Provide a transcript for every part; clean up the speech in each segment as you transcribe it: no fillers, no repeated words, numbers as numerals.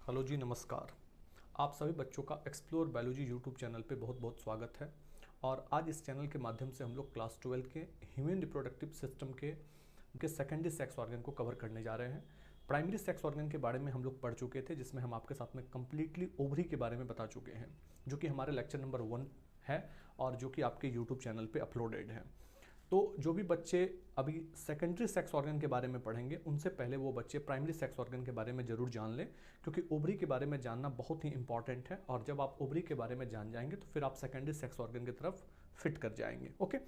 Hello जी, नमस्कार। आप सभी बच्चों का एक्सप्लोर बायोलॉजी यूट्यूब चैनल पे बहुत बहुत स्वागत है। और आज इस चैनल के माध्यम से हम लोग क्लास 12 के ह्यूमन रिप्रोडक्टिव सिस्टम के सेकेंडरी सेक्स ऑर्गन को कवर करने जा रहे हैं। प्राइमरी सेक्स ऑर्गन के बारे में हम लोग पढ़ चुके थे, जिसमें हम आपके साथ में कम्प्लीटली ओवरी के बारे में बता चुके हैं, जो कि हमारे लेक्चर नंबर 1 है और जो कि आपके यूट्यूब चैनल पर अपलोडेड है। तो जो भी बच्चे अभी सेकेंडरी सेक्स ऑर्गन के बारे में पढ़ेंगे, उनसे पहले वो बच्चे प्राइमरी सेक्स ऑर्गन के बारे में जरूर जान लें, क्योंकि ओवरी के बारे में जानना बहुत ही इंपॉर्टेंट है। और जब आप ओवरी के बारे में जान जाएंगे तो फिर आप सेकेंडरी सेक्स ऑर्गन की तरफ फिट कर जाएंगे। ओके,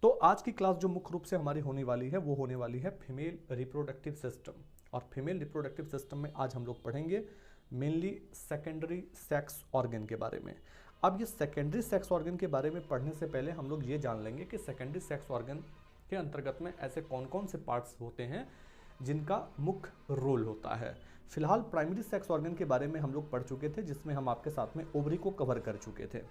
तो आज की क्लास जो मुख्य रूप से हमारी होने वाली है वो होने वाली है फीमेल रिप्रोडक्टिव सिस्टम। और फीमेल रिप्रोडक्टिव सिस्टम में आज हम लोग पढ़ेंगे मेनली सेकेंडरी सेक्स ऑर्गन के बारे में। अब ये सेकेंडरी सेक्स ऑर्गन के बारे में पढ़ने से पहले हम लोग ये जान लेंगे कि सेकेंडरी सेक्स ऑर्गन के अंतर्गत में ऐसे कौन कौन से पार्ट्स होते हैं जिनका मुख्य रोल होता है। फिलहाल प्राइमरी सेक्स ऑर्गन के बारे में हम लोग पढ़ चुके थे, जिसमें हम आपके साथ में ओवरी को कवर कर चुके थे।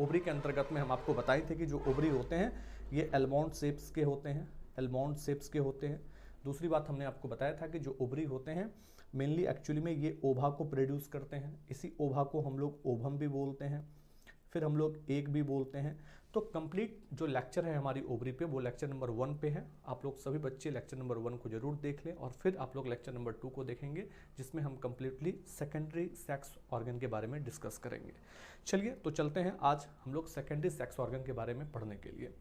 ओवरी के अंतर्गत में हम आपको बताए थे कि जो ओवरी होते हैं ये एलमोंड शेप्स के होते हैं, एलमोंड शेप्स के होते हैं। दूसरी बात हमने आपको बताया था कि जो ओवरी होते हैं मेनली एक्चुअली में ये ओभा को प्रोड्यूस करते हैं। इसी ओभा को हम लोग ओवम भी बोलते हैं, फिर हम लोग एग भी बोलते हैं। तो कंप्लीट जो लेक्चर है हमारी ओवरी पे वो लेक्चर नंबर 1 पे है। आप लोग सभी बच्चे लेक्चर नंबर 1 को जरूर देख लें और फिर आप लोग लेक्चर नंबर 2 को देखेंगे, जिसमें हम कंप्लीटली सेकेंडरी सेक्स ऑर्गन के बारे में डिस्कस करेंगे। चलिए तो चलते हैं आज हम लोग सेकेंडरी सेक्स ऑर्गन के बारे में पढ़ने के लिए।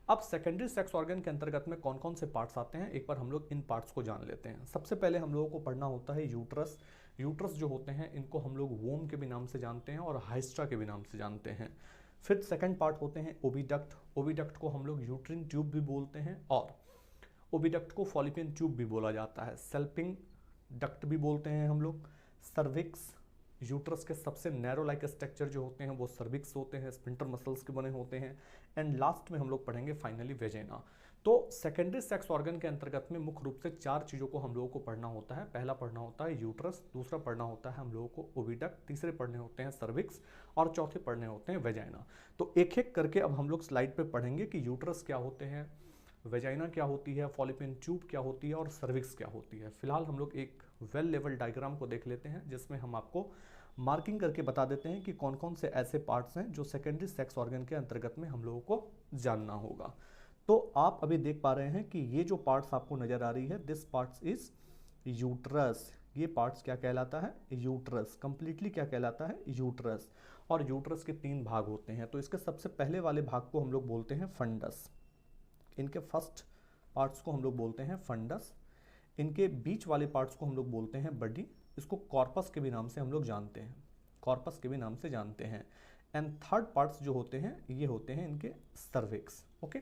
अब सेकेंडरी सेक्स ऑर्गन के अंतर्गत में कौन कौन से पार्ट्स आते हैं, एक बार हम लोग इन पार्ट्स को जान लेते हैं। सबसे पहले हम लोगों को पढ़ना होता है यूट्रस। यूट्रस जो होते हैं इनको हम लोग वोम के भी नाम से जानते हैं और हाइस्ट्रा के भी नाम से जानते हैं। फिर सेकंड पार्ट होते हैं ओविडक्ट। ओविडक्ट को हम लोग यूट्रिन ट्यूब भी बोलते हैं और ओविडक्ट को फॉलिपियन ट्यूब भी बोला जाता है। सेल्पिंग डक्ट भी बोलते हैं हम लोग। सर्विक्स, यूट्रस के सबसे नैरो लाइक स्ट्रक्चर जो होते हैं वो सर्विक्स होते हैं, स्पिंटर मसल्स के बने होते हैं। एंड लास्ट में हम लोग पढ़ेंगे फाइनली वेजेना। तो सेकेंडरी सेक्स ऑर्गन के अंतर्गत में मुख्य रूप से 4 चीज़ों को हम लोगों को पढ़ना होता है। पहला पढ़ना होता है यूट्रस, दूसरा पढ़ना होता है हम लोगों को ओविडक्ट, तीसरे पढ़ने होते हैं सर्विक्स और चौथे पढ़ने होते हैं वेजाइना। तो एक एक करके अब हम लोग स्लाइड पे पढ़ेंगे कि यूट्रस क्या होते हैं, वेजाइना क्या होती है, फॉलिपियन ट्यूब क्या होती है और सर्विक्स क्या होती है। फिलहाल हम लोग एक वेल लेवल डायग्राम को देख लेते हैं, जिसमें हम आपको मार्किंग करके बता देते हैं कि कौन कौन से ऐसे पार्ट्स हैं जो सेकेंडरी सेक्स ऑर्गन के अंतर्गत में हम लोगों को जानना होगा। तो आप अभी देख पा रहे हैं कि ये जो पार्ट्स आपको नजर आ रही है, दिस पार्ट्स इज यूट्रस। ये पार्ट्स क्या कहलाता है, यूट्रस। कंप्लीटली क्या कहलाता है, यूट्रस। और यूट्रस के 3 भाग होते हैं। तो इसके सबसे पहले वाले भाग को हम लोग बोलते हैं फंडस। इनके फर्स्ट पार्ट्स को हम लोग बोलते हैं फंडस। इनके बीच वाले पार्ट्स को हम लोग बोलते हैं बडी। इसको कॉर्पस के भी नाम से हम लोग जानते हैं, कॉर्पस के भी नाम से जानते हैं। एंड थर्ड पार्ट्स जो होते हैं ये होते हैं इनके सर्विक्स। ओके,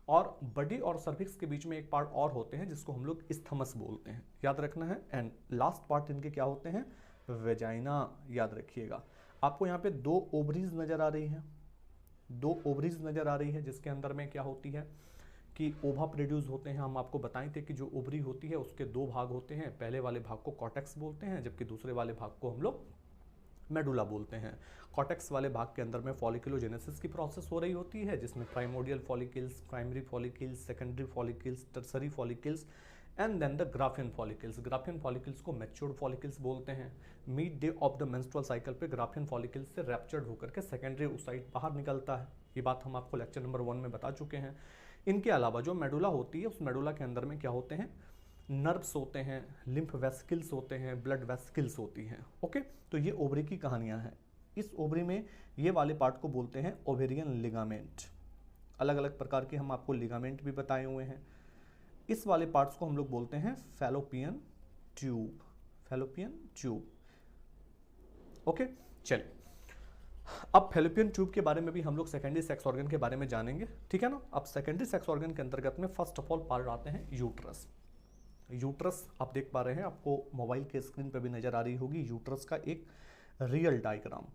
और बडी और सर्विक्स के बीच में एक पार्ट और होते हैं जिसको हम लोग इस्थमस बोलते हैं, याद रखना है। एंड लास्ट पार्ट इनके क्या होते हैं, वेजाइना, याद रखिएगा। आपको यहाँ पे 2 ओवरीज नजर आ रही हैं, 2 ओवरीज नजर आ रही है, जिसके अंदर में क्या होती है कि ओभा प्रोड्यूस होते हैं। हम आपको बताए थे कि जो ओवरी होती है उसके 2 भाग होते हैं। पहले वाले भाग को कॉर्टेक्स बोलते हैं, जबकि दूसरे वाले भाग को हम लोग मेडुला बोलते हैं। कॉर्टेक्स वाले भाग के अंदर में फॉलिकुलोजेनेसिस की प्रोसेस हो रही होती है, जिसमें primordial follicles, primary follicles, secondary follicles, tertiary follicles and then the Graafian follicles. Graafian follicles को मैच्योर्ड फॉलिकल्स बोलते हैं। Mid day of the menstrual cycle पे ग्राफियन फॉलिकल्स से रैप्चर्ड होकर के सेकेंडरी ओसाइट बाहर निकलता है। ये बात हम आपको लेक्चर नंबर 1 में बता चुके हैं। इनके अलावा जो मेडुला होती है, उस मेडुला के अंदर में क्या होते हैं, नर्व्स होते हैं, लिम्फ वेसिकल्स होते हैं, ब्लड वेसिकल्स होती हैं। ओके, तो ये ओवरी की कहानियां हैं। इस ओवरी में ये वाले पार्ट को बोलते हैं ओवेरियन लिगामेंट। अलग अलग प्रकार के हम आपको लिगामेंट भी बताए हुए हैं। इस वाले पार्ट्स को हम लोग बोलते हैं fallopian tube, fallopian tube. Okay, चलिए अब फैलोपियन ट्यूब के बारे में भी हम लोग सेकेंडरी सेक्स ऑर्गन के बारे में जानेंगे, ठीक है ना। अब सेकेंडरी सेक्स ऑर्गन के अंतर्गत में फर्स्ट ऑफ ऑल पार्ट आते हैं यूट्रस। यूट्रस आप देख पा रहे हैं, आपको मोबाइल के स्क्रीन पर भी नजर आ रही होगी यूट्रस का एक रियल डायग्राम।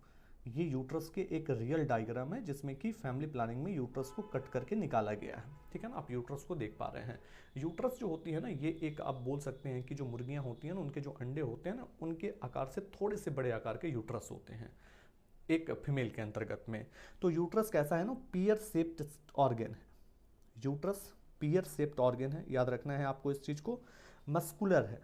ये यूट्रस के एक रियल डायग्राम है, जिसमें कि फैमिली प्लानिंग में यूट्रस को कट करके निकाला गया है, ठीक है ना। आप यूट्रस को देख पा रहे हैं। यूट्रस जो होती है ना, ये एक आप बोल सकते हैं कि जो मुर्गियां होती हैं ना, उनके जो अंडे होते हैं ना, उनके आकार से थोड़े से बड़े आकार के यूट्रस होते हैं एक फीमेल के अंतर्गत में। तो यूट्रस कैसा है ना, पियर शेप्ड ऑर्गन है। यूट्रस पियर शेप्ड ऑर्गन है, याद रखना है आपको इस चीज को। मस्कुलर है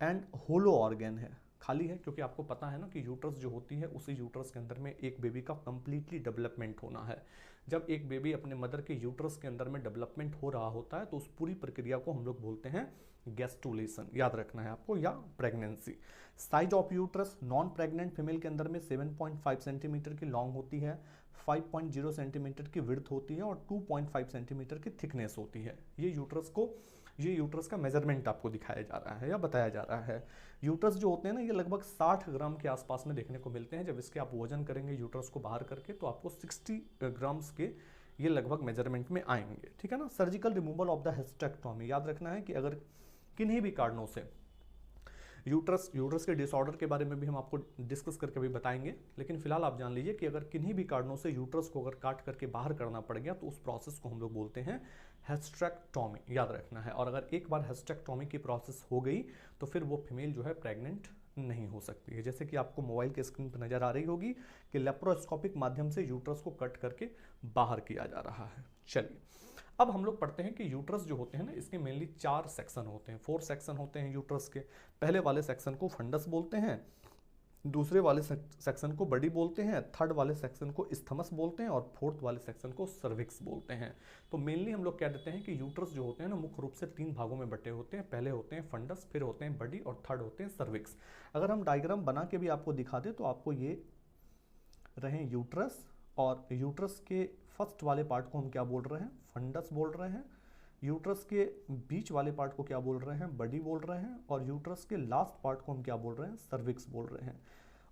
एंड होलो ऑर्गन है, खाली है क्योंकि आपको पता है ना कि यूट्रस जो होती है उसी यूट्रस के अंदर में एक बेबी का कंप्लीटली डेवलपमेंट होना है। जब एक बेबी अपने मदर के यूट्रस के अंदर में डेवलपमेंट हो रहा होता है तो उस पूरी प्रक्रिया को हम लोग बोलते हैं गैस्ट्रुलेशन, याद रखना है आपको, या pregnancy. Size of uterus, non pregnant female के अंदर में 7.5 सेंटीमीटर की लॉन्ग होती है, 5.0 सेंटीमीटर की विड्थ होती है और 2.5 सेंटीमीटर की थिकनेस होती है। ये यूट्रस का मेजरमेंट आपको दिखाया जा रहा है या बताया जा रहा है। यूट्रस जो होते हैं ना, ये लगभग 60 ग्राम के आसपास में देखने को मिलते हैं। जब इसके आप वजन करेंगे यूट्रस को बाहर करके तो आपको 60 ग्राम्स के ये लगभग मेजरमेंट में आएंगे, ठीक है ना। Surgical removal of the hysterectomy, याद रखना है कि अगर किन्हीं भी कारणों से यूट्रस के डिसऑर्डर के बारे में भी हम आपको डिस्कस करके भी बताएंगे, लेकिन फिलहाल आप जान लीजिए कि अगर किन्हीं भी कारणों से यूट्रस को अगर काट करके बाहर करना पड़ गया तो उस प्रोसेस को हम लोग बोलते हैं हिस्टेक्टोमी, याद रखना है। और अगर एक बार हिस्टेक्टोमी की प्रोसेस हो गई तो फिर वो फीमेल जो है प्रेग्नेंट नहीं हो सकती है। जैसे कि आपको मोबाइल के स्क्रीन पर नजर आ रही होगी कि लेप्रोस्कोपिक माध्यम से यूट्रस को कट करके बाहर किया जा रहा है। चलिए अब हम लोग पढ़ते हैं कि यूट्रस जो होते हैं ना, इसके मेनली 4 सेक्शन होते हैं, 4 सेक्शन होते हैं यूट्रस के। पहले वाले सेक्शन को फंडस बोलते हैं, दूसरे वाले सेक्शन को बडी बोलते हैं, थर्ड वाले सेक्शन को इस्थमस बोलते हैं और फोर्थ वाले सेक्शन को सर्विक्स बोलते हैं। तो मेनली हम लोग कह देते हैं कि यूट्रस जो होते हैं ना, मुख्य रूप से 3 भागों में बटे होते हैं। पहले होते हैं फंडस, फिर होते हैं बडी और थर्ड होते हैं सर्विक्स। अगर हम डायग्राम बना के भी आपको दिखा दें तो आपको ये रहे यूट्रस, और यूट्रस के फर्स्ट वाले पार्ट को हम क्या बोल रहे हैं, फंडस बोल रहे हैं। यूट्रस के बीच वाले पार्ट को क्या बोल रहे हैं, बडी बोल रहे हैं। और यूट्रस के लास्ट पार्ट को हम क्या बोल रहे हैं, सर्विक्स बोल रहे हैं।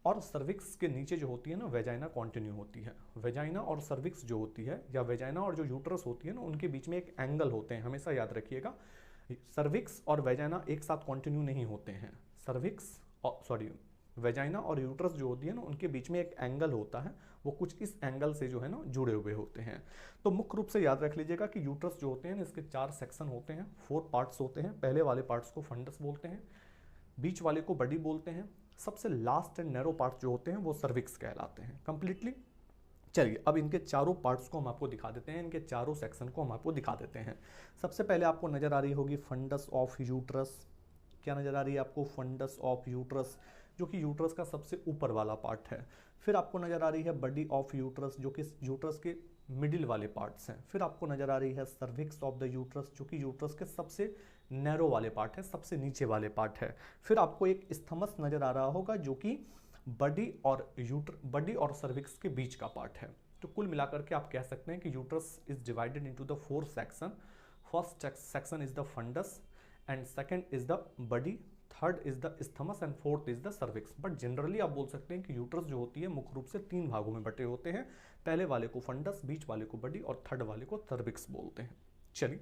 और सर्विक्स के नीचे जो होती है ना, वेजाइना कंटिन्यू होती है। वेजाइना और सर्विक्स जो होती है, या वेजाइना और जो यूट्रस होती है ना, उनके बीच में एक एंगल होते हैं, हमेशा याद रखिएगा। सर्विक्स और वेजाइना एक साथ कंटिन्यू नहीं होते हैं। वेजाइना और यूट्रस जो होती है ना, उनके बीच में एक एंगल होता है, वो कुछ इस एंगल से जो है ना जुड़े हुए होते हैं। तो मुख्य रूप से याद रख लीजिएगा कि यूट्रस जो होते हैं ना, इसके 4 सेक्शन होते हैं, 4 पार्ट्स होते हैं। पहले वाले पार्ट्स को फंडस बोलते हैं, बीच वाले को बडी बोलते हैं, सबसे लास्ट एंड नैरो पार्ट जो होते हैं वो सर्विक्स कहलाते हैं कंप्लीटली। चलिए अब इनके चारों पार्ट्स को हम आपको दिखा देते हैं, इनके चारों सेक्शन को हम आपको दिखा देते हैं। सबसे पहले आपको नजर आ रही होगी फंडस ऑफ यूट्रस। क्या नजर आ रही है आपको, फंडस ऑफ यूट्रस, जो कि यूट्रस का सबसे ऊपर वाला पार्ट है। फिर आपको नजर आ रही है बडी ऑफ यूट्रस, जो कि यूट्रस के मिडिल वाले पार्ट्स हैं। फिर आपको नजर आ रही है सर्विक्स ऑफ द यूट्रस, जो कि यूट्रस के सबसे नैरो वाले पार्ट है, सबसे नीचे वाले पार्ट है। फिर आपको एक स्थमस नजर आ रहा होगा, जो कि बडी और सर्विक्स के बीच का पार्ट है। तो कुल मिलाकर के आप कह सकते हैं कि uterus is divided into the 4 section. First section is the fundus and second is the body, third is the isthmus and fourth is the cervix. But generally आप बोल सकते हैं कि यूट्रस जो होती है मुख्य रूप से 3 भागों में बटे होते हैं। पहले वाले को फंडस, बीच वाले को बडी और थर्ड वाले को सर्विक्स बोलते हैं। चलिए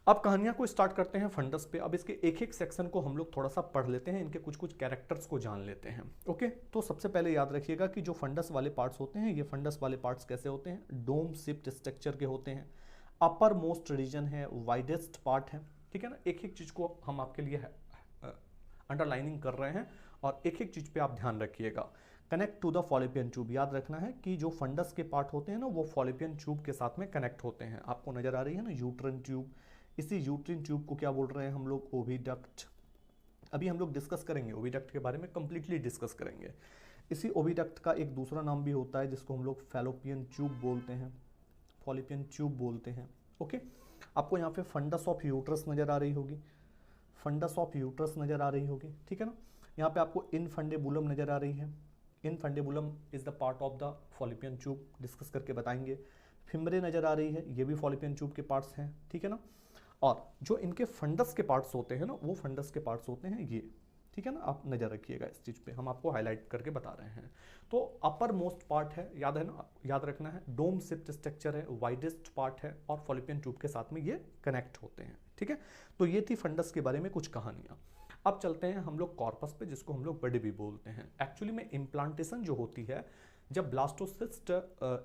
अब कहानियां को स्टार्ट करते हैं फंडस पे। अब इसके एक एक सेक्शन को हम लोग थोड़ा सा पढ़ लेते हैं, इनके कुछ कुछ कैरेक्टर्स को जान लेते हैं। ओके, तो सबसे पहले याद रखिएगा कि जो फंडस वाले पार्ट्स होते हैं, ये फंडस वाले पार्ट्स कैसे होते हैं, डोम शिफ्ट स्ट्रक्चर के होते हैं। अपर मोस्ट रीजन है, वाइडेस्ट पार्ट है, ठीक है ना। एक एक चीज को हम आपके लिए अंडरलाइनिंग कर रहे हैं और एक एक चीज पे आप ध्यान रखिएगा। Connect to the Fallopian tube, याद रखना है कि जो फंडस के पार्ट होते हैं ना, वो फॉलोपियन ट्यूब के साथ में कनेक्ट होते हैं। आपको नजर आ रही है ना यूट्रिन ट्यूब, इसी यूट्रिन ट्यूब को क्या बोल रहे हैं हम लोग, ओविडक्ट। अभी हम लोग डिस्कस करेंगे ओविडक्ट के बारे में, कंप्लीटली डिस्कस करेंगे। इसी ओविडक्ट का एक दूसरा नाम भी होता है जिसको हम लोग फैलोपियन ट्यूब बोलते हैं, फॉलोपियन ट्यूब बोलते हैं। ओके, आपको यहाँ पे फंडस ऑफ यूट्रस नजर आ रही होगी, फंडस ऑफ यूट्रस नजर आ रही होगी, ठीक है ना। यहाँ पे आपको इनफंडेबुलम नजर आ रही है, infundibulum is the part of the Fallopian tube, discuss करके बताएंगे। फिमरे नजर आ रही है, ये भी फॉलोपियन ट्यूब के पार्ट्स हैं, ठीक है ना। और जो इनके फंडस के पार्ट्स होते हैं ना, वो फंडस के पार्ट्स होते हैं ये, ठीक है ना। आप नजर रखिएगा इस चीज पे, हम आपको हाईलाइट करके बता रहे हैं। तो अपर मोस्ट पार्ट है, याद है ना, याद रखना है, डोम शिफ्ट स्ट्रक्चर है, वाइडेस्ट पार्ट है और फॉलोपियन ट्यूब के साथ में ये कनेक्ट होते हैं, ठीक है। तो ये थी फंडस के बारे में कुछ कहानियां। अब चलते हैं हम लोग कॉर्पस पे, जिसको हम लोग बडी भी बोलते हैं। एक्चुअली में इम्प्लांटेशन जो होती है, जब ब्लास्टोसिस्ट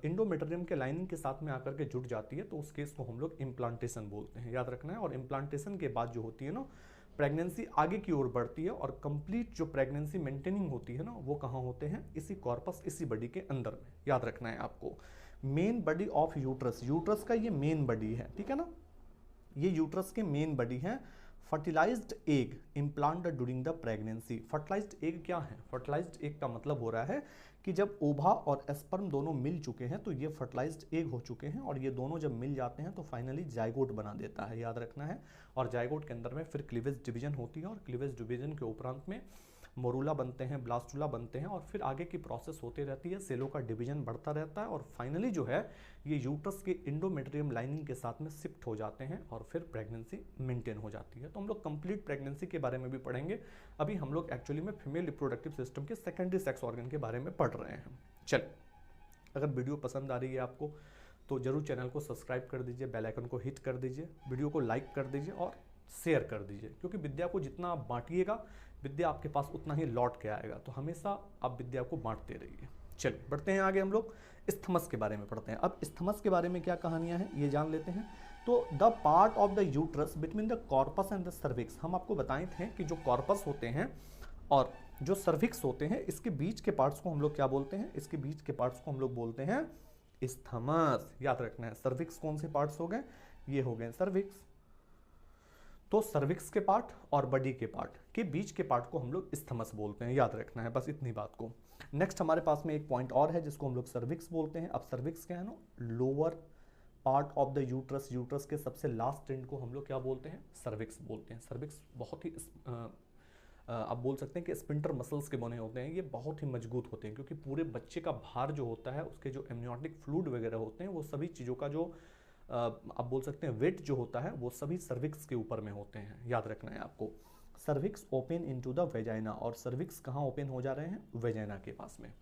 इंडोमेटेरियम के लाइनिंग के साथ में आकर के जुड़ जाती है, तो उस केस को हम लोग इम्प्लांटेशन बोलते हैं, याद रखना है। और इम्प्लांटेशन के बाद जो होती है ना, प्रेगनेंसी आगे की ओर बढ़ती है और कंप्लीट जो प्रेगनेंसी मेंटेनिंग होती है ना, वो कहाँ होते हैं, इसी कॉर्पस, इसी बडी के अंदर में, याद रखना है आपको। Main body of uterus, uterus का ये मेन बडी है, ठीक है ना, ये यूट्रस के मेन बडी है। Fertilised egg implanted during the pregnancy. Fertilised egg क्या है? फर्टिलाइज्ड एग का मतलब हो रहा है कि जब ओवा और स्पर्म दोनों मिल चुके हैं तो ये फर्टिलाइज्ड एग हो चुके हैं, और ये दोनों जब मिल जाते हैं तो फाइनली जाइगोट बना देता है, याद रखना है। और जाइगोट के अंदर में फिर क्लीवेज डिवीजन होती है, और क्लीवेज डिवीजन के उपरांत में मोरूला बनते हैं, ब्लास्टुला बनते हैं, और फिर आगे की प्रोसेस होती रहती है, सेलों का डिवीजन बढ़ता रहता है, और फाइनली जो है ये यूट्रस के इंडोमेट्रियम लाइनिंग के साथ में शिफ्ट हो जाते हैं, और फिर प्रेगनेंसी मेंटेन हो जाती है। तो हम लोग कंप्लीट प्रेगनेंसी के बारे में भी पढ़ेंगे। अभी हम लोग एक्चुअली में फीमेल रिप्रोडक्टिव सिस्टम के सेकेंडरी सेक्स ऑर्गन के बारे में पढ़ रहे हैं। चलिए, अगर वीडियो पसंद आ रही है आपको तो जरूर चैनल को सब्सक्राइब कर दीजिए, बेल आइकन को हिट कर दीजिए, वीडियो को लाइक कर दीजिए और शेयर कर दीजिए, क्योंकि विद्या को जितना आप बांटिएगा विद्या आपके पास उतना ही लौट के आएगा। तो हमेशा आप विद्या को बांटते रहिए। चलिए बढ़ते हैं आगे, हम लोग स्थमस के बारे में पढ़ते हैं। अब स्थमस के बारे में क्या कहानियां हैं ये जान लेते हैं। तो the part of the uterus between the corpus and the cervix, हम आपको बताए थे कि जो कॉर्पस होते हैं और जो सर्विक्स होते हैं, इसके बीच के पार्ट्स को हम लोग क्या बोलते हैं? इसके बीच के पार्ट्स को हम लोग बोलते हैं स्थमस। याद रखना है। सर्विक्स कौन से पार्ट्स हो गए? ये हो गए सर्विक्स। तो सर्विक्स के पार्ट और बॉडी के पार्ट के बीच के पार्ट को हम लोग स्थमस बोलते हैं, याद रखना है बस इतनी बात को। नेक्स्ट हमारे पास में एक पॉइंट और है जिसको हम लोग सर्विक्स बोलते हैं। अब सर्विक्स क्या है ना? Lower part of the uterus, uterus के सबसे लास्ट एंड को हम लोग क्या बोलते हैं? सर्विक्स बोलते हैं। सर्विक्स बहुत ही आप बोल सकते हैं कि स्पिंटर मसल्स के बने होते हैं। ये बहुत ही मजबूत होते हैं, क्योंकि पूरे बच्चे का भार जो होता है, उसके जो एमनियोटिक फ्लूइड वगैरह होते हैं, वो सभी चीज़ों का जो आप बोल सकते हैं वेट जो होता है, वो सभी सर्विक्स के ऊपर में होते हैं। याद रखना है आपको। Cervix open into the vagina, और सर्विक्स कहाँ ओपन हो जा रहे हैं? वेजाइना के पास में।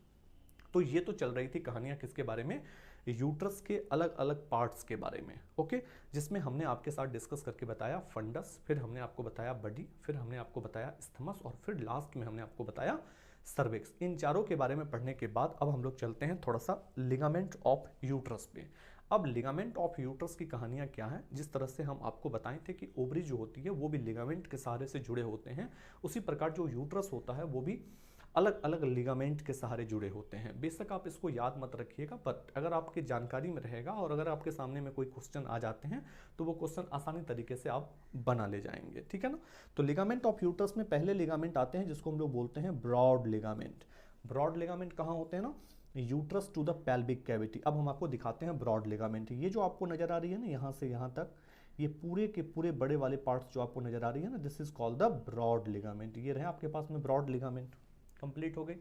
तो ये तो चल रही थी कहानियाँ किसके बारे में? यूट्रस के अलग अलग पार्ट्स के बारे में, ओके। जिसमें हमने आपके साथ डिस्कस करके बताया फंडस, फिर हमने आपको बताया बॉडी, फिर हमने आपको बताया स्थमस, और फिर लास्ट में हमने आपको बताया सर्विक्स। इन चारों के बारे में पढ़ने के बाद अब हम लोग चलते हैं थोड़ा सा लिगामेंट ऑफ यूट्रस पे। अब लिगामेंट ऑफ यूट्रस की कहानियाँ क्या है? जिस तरह से हम आपको बताए थे कि ओवरी जो होती है वो भी लिगामेंट के सहारे से जुड़े होते हैं, उसी प्रकार जो यूट्रस होता है वो भी अलग अलग लिगामेंट के सहारे जुड़े होते हैं। बेशक आप इसको याद मत रखिएगा, बट अगर आपकी जानकारी में रहेगा और अगर आपके सामने में कोई क्वेश्चन आ जाते हैं तो वो क्वेश्चन आसानी तरीके से आप बना ले जाएंगे, ठीक है ना। तो लिगामेंट ऑफ यूट्रस में पहले लिगामेंट आते हैं जिसको हम लोग बोलते हैं ब्रॉड लिगामेंट। ब्रॉड लिगामेंट कहाँ होते हैं ना? Uterus to the pelvic cavity. अब हम आपको दिखाते हैं ब्रॉड लिगामेंट। ये जो आपको नजर आ रही है ना, यहाँ से यहाँ तक, ये पूरे के पूरे बड़े वाले पार्ट्स जो आपको नजर आ रही है ना, this is called the broad ligament. ये रहे आपके पास में ब्रॉड लिगामेंट, कंप्लीट हो गई।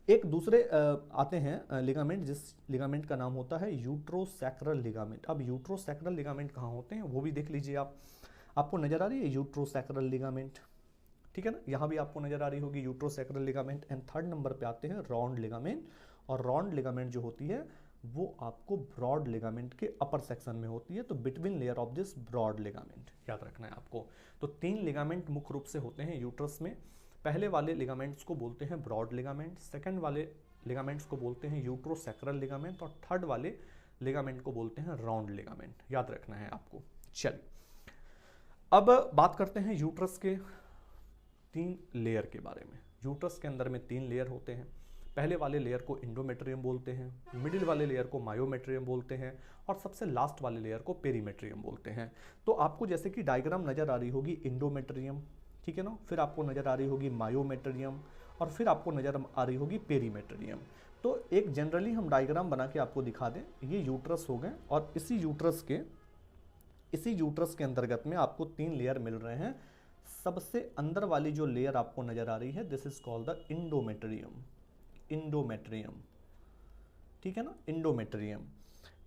एक दूसरे आते हैं लिगामेंट, जिस लिगामेंट का नाम होता है यूट्रोसैक्रल लिगामेंट। अब यूट्रोसैक्रल लिगामेंट कहाँ होते हैं वो भी देख लीजिए आप। आपको नजर आ रही है यूट्रोसैक्रल लिगामेंट, ठीक है ना। यहाँ भी आपको नजर आ रही होगी uterosacral ligament. And third number पे आते हैं रॉन्ड लिगामेंट, और रॉन्ड लिगामेंट जो होती है वो आपको ब्रॉड लिगामेंट के अपर सेक्शन में होती है, तो between layer of this broad ligament, याद रखना है आपको। तो 3 लिगामेंट मुख्य रूप से होते हैं यूट्रस में। पहले वाले लिगामेंट्स को बोलते हैं ब्रॉड लिगामेंट, सेकंड वाले लिगामेंट्स को बोलते हैं यूट्रोसैक्रल लिगामेंट, और थर्ड वाले लिगामेंट को बोलते हैं राउंड लिगामेंट, याद रखना है आपको। चलिए अब बात करते हैं यूट्रस के 3 लेयर के बारे में। यूट्रस के अंदर में 3 लेयर होते हैं। पहले वाले लेयर को इंडोमेट्रियम बोलते हैं, मिडिल वाले लेयर को मायोमेट्रियम बोलते हैं, और सबसे लास्ट वाले लेयर को पेरीमेट्रियम बोलते हैं। तो आपको जैसे कि डायग्राम नजर आ रही होगी इंडोमेट्रियम, ठीक है ना, फिर आपको नजर आ रही होगी मायोमेट्रियम, और फिर आपको नजर आ रही होगी पेरीमेट्रियम। तो एक जनरली हम डायग्राम बना के आपको दिखा दें, ये यूट्रस हो गए, और इसी यूट्रस के अंतर्गत में आपको 3 लेयर मिल रहे हैं। सबसे अंदर वाली जो लेयर आपको नजर आ रही है, this is called the endometrium, endometrium, ठीक है ना, इंडोमेट्रियम।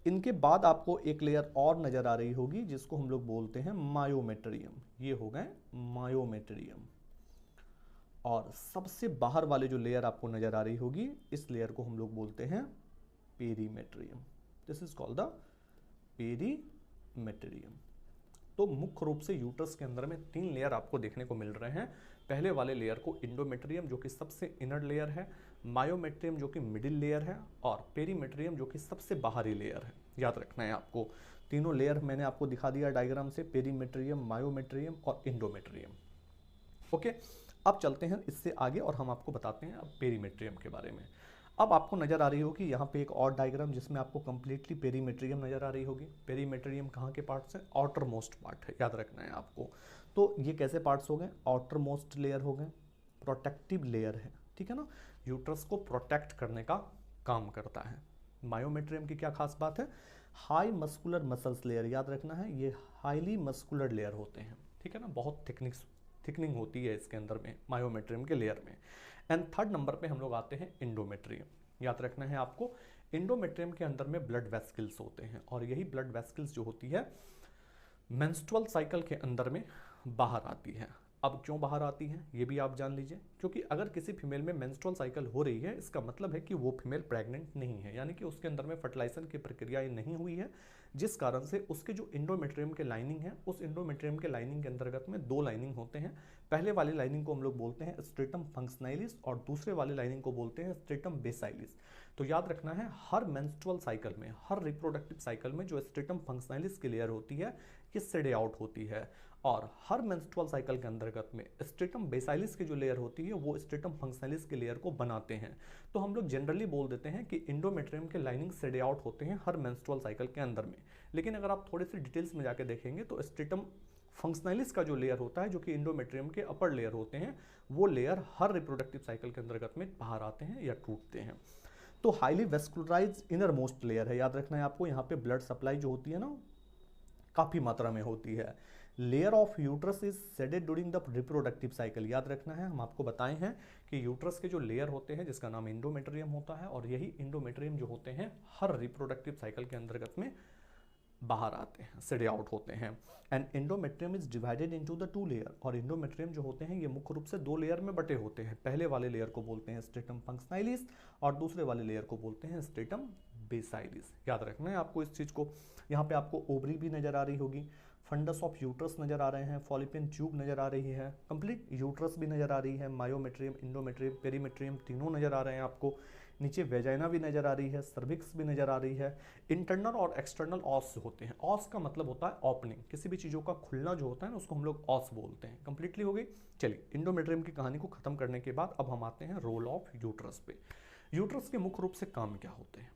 इनके बाद आपको एक लेयर और नजर आ रही होगी जिसको हम लोग बोलते हैं मायोमेट्रियम। ये हो गए मायोमेट्रियम। और सबसे बाहर वाले जो लेयर आपको नजर आ रही होगी, इस लेयर को हम लोग बोलते हैं perimetrium. This is called the perimetrium. तो मुख्य रूप से यूट्रस के अंदर में 3 लेयर आपको देखने को मिल रहे हैं। पहले वाले लेयर को इंडोमेट्रियम जो कि सबसे इनर लेयर है, मायोमेट्रियम जो कि मिडिल लेयर है, और पेरीमेट्रियम जो कि सबसे बाहरी लेयर है। याद रखना है आपको। तीनों लेयर मैंने आपको दिखा दिया डायग्राम से, पेरीमेट्रियम, मायोमेट्रियम और इंडोमेट्रियम, ओके। अब चलते हैं इससे आगे और हम आपको बताते हैं अब पेरीमेट्रियम के बारे में। अब आपको नजर आ रही होगी यहाँ पे एक और डायग्राम जिसमें आपको कंप्लीटली पेरीमेट्रियम नजर आ रही होगी। पेरीमेट्रियम कहाँ के पार्ट्स हैं? आउटर मोस्ट पार्ट है, याद रखना है आपको। तो ये कैसे पार्ट्स हो गए? आउटर मोस्ट लेयर हो गए, प्रोटेक्टिव लेयर है, ठीक है ना, यूट्रस को प्रोटेक्ट करने का काम करता है। मायोमेट्रियम की क्या खास बात है? हाई मस्कुलर मसल्स लेयर, याद रखना है, ये हाईली मस्कुलर लेयर होते हैं, ठीक है ना, बहुत थिकनिंग होती है इसके अंदर में, मायोमेट्रियम के लेयर में। एंड थर्ड नंबर पे हम लोग आते हैं इंडोमेट्रियम, याद रखना है आपको। इंडोमेट्रियम के अंदर में ब्लड वेस्किल्स होते हैं और यही ब्लड वेस्किल्स जो होती है मेंस्ट्रुअल साइकिल के अंदर में बाहर आती है। अब क्यों बाहर आती है ये भी आप जान लीजिए, क्योंकि अगर किसी फीमेल में मेंस्ट्रुअल साइकिल हो रही है इसका मतलब है कि वो फीमेल प्रेग्नेंट नहीं है, यानी कि उसके अंदर में फर्टिलाइजेशन की प्रक्रिया नहीं हुई है, जिस कारण से उसके जो इंडोमेट्रियम के लाइनिंग है, उस इंडोमेट्रियम के लाइनिंग के अंतर्गत में दो लाइनिंग होते हैं। पहले वाली लाइनिंग को हम लोग बोलते हैं स्ट्रेटम फंक्शनैलिस और दूसरे वाली लाइनिंग को बोलते हैं स्ट्रेटम बेसाइलिस। तो याद रखना है, हर मेंस्ट्रुअल साइकिल में, हर रिप्रोडक्टिव साइकिल में जो स्ट्रेटम फंक्शनैलिस की लेयर होती है ये सेडे आउट होती है, और हर मेंस्ट्रुअल साइकिल के अंतर्गत में स्ट्रेटम बेसाइलिस की जो लेयर होती है वो स्ट्रेटम फंक्शनैलिस की लेयर को बनाते हैं। तो हम लोग जनरली बोल देते हैं कि इंडोमेट्रियम के लाइनिंग सेडे आउट होते हैं हर मेंस्ट्रुअल साइकिल के अंदर में। लेकिन अगर आप थोड़े से डिटेल्स में जाके देखेंगे तो स्ट्रेटम फंक्शनैलिस का जो लेयर होता है, जो कि इंडोमेट्रियम के अपर लेयर होते हैं, वो लेयर हर रिप्रोडक्टिव साइकिल के अंतर्गत में बाहर आते हैं या टूटते हैं। तो highly vascularise inner most layer है, याद रखना है आपको। यहाँ पे ब्लड सप्लाई जो होती है ना काफी मात्रा में होती है। Layer of uterus is shaded during the reproductive cycle, याद रखना है, हम आपको बताए हैं कि यूट्रस के जो लेयर होते हैं जिसका नाम इंडोमेट्रियम होता है, और यही इंडोमेट्रियम जो होते हैं हर रिप्रोडक्टिव साइकिल के अंतर्गत में बाहर आते हैं, सेडे आउट होते हैं। And endometrium is divided into the two layer, और इंडोमेट्रियम जो होते हैं ये मुख्य रूप से दो लेयर में बटे होते हैं। पहले वाले लेयर को बोलते हैं स्ट्रेटम फंक्शनैलिस और दूसरे वाले लेयर को बोलते हैं स्ट्रेटम बेसाइलिस, याद रखना है आपको इस चीज को। यहाँ पे आपको ओवरी भी नजर आ रही होगी, फंडस ऑफ यूट्रस नजर आ रहे हैं, फॉलिपियन ट्यूब नजर आ रही है, कंप्लीट यूट्रस भी नजर आ रही है, मायोमेट्रियम, इंडोमेट्रियम, पेरीमेट्रियम तीनों नजर आ रहे हैं आपको। नीचे वेजाइना भी नजर आ रही है, सर्विक्स भी नजर आ रही है। इंटरनल और एक्सटर्नल ऑस होते हैं। ऑस का मतलब होता है ओपनिंग, किसी भी चीजों का खुलना जो होता है ना उसको हम लोग ऑस बोलते हैं। कंप्लीटली हो गई। चलिए, इंडोमेट्रियम की कहानी को खत्म करने के बाद अब हम आते हैं रोल ऑफ यूट्रस पे। यूट्रस के मुख्य रूप से काम क्या होते हैं?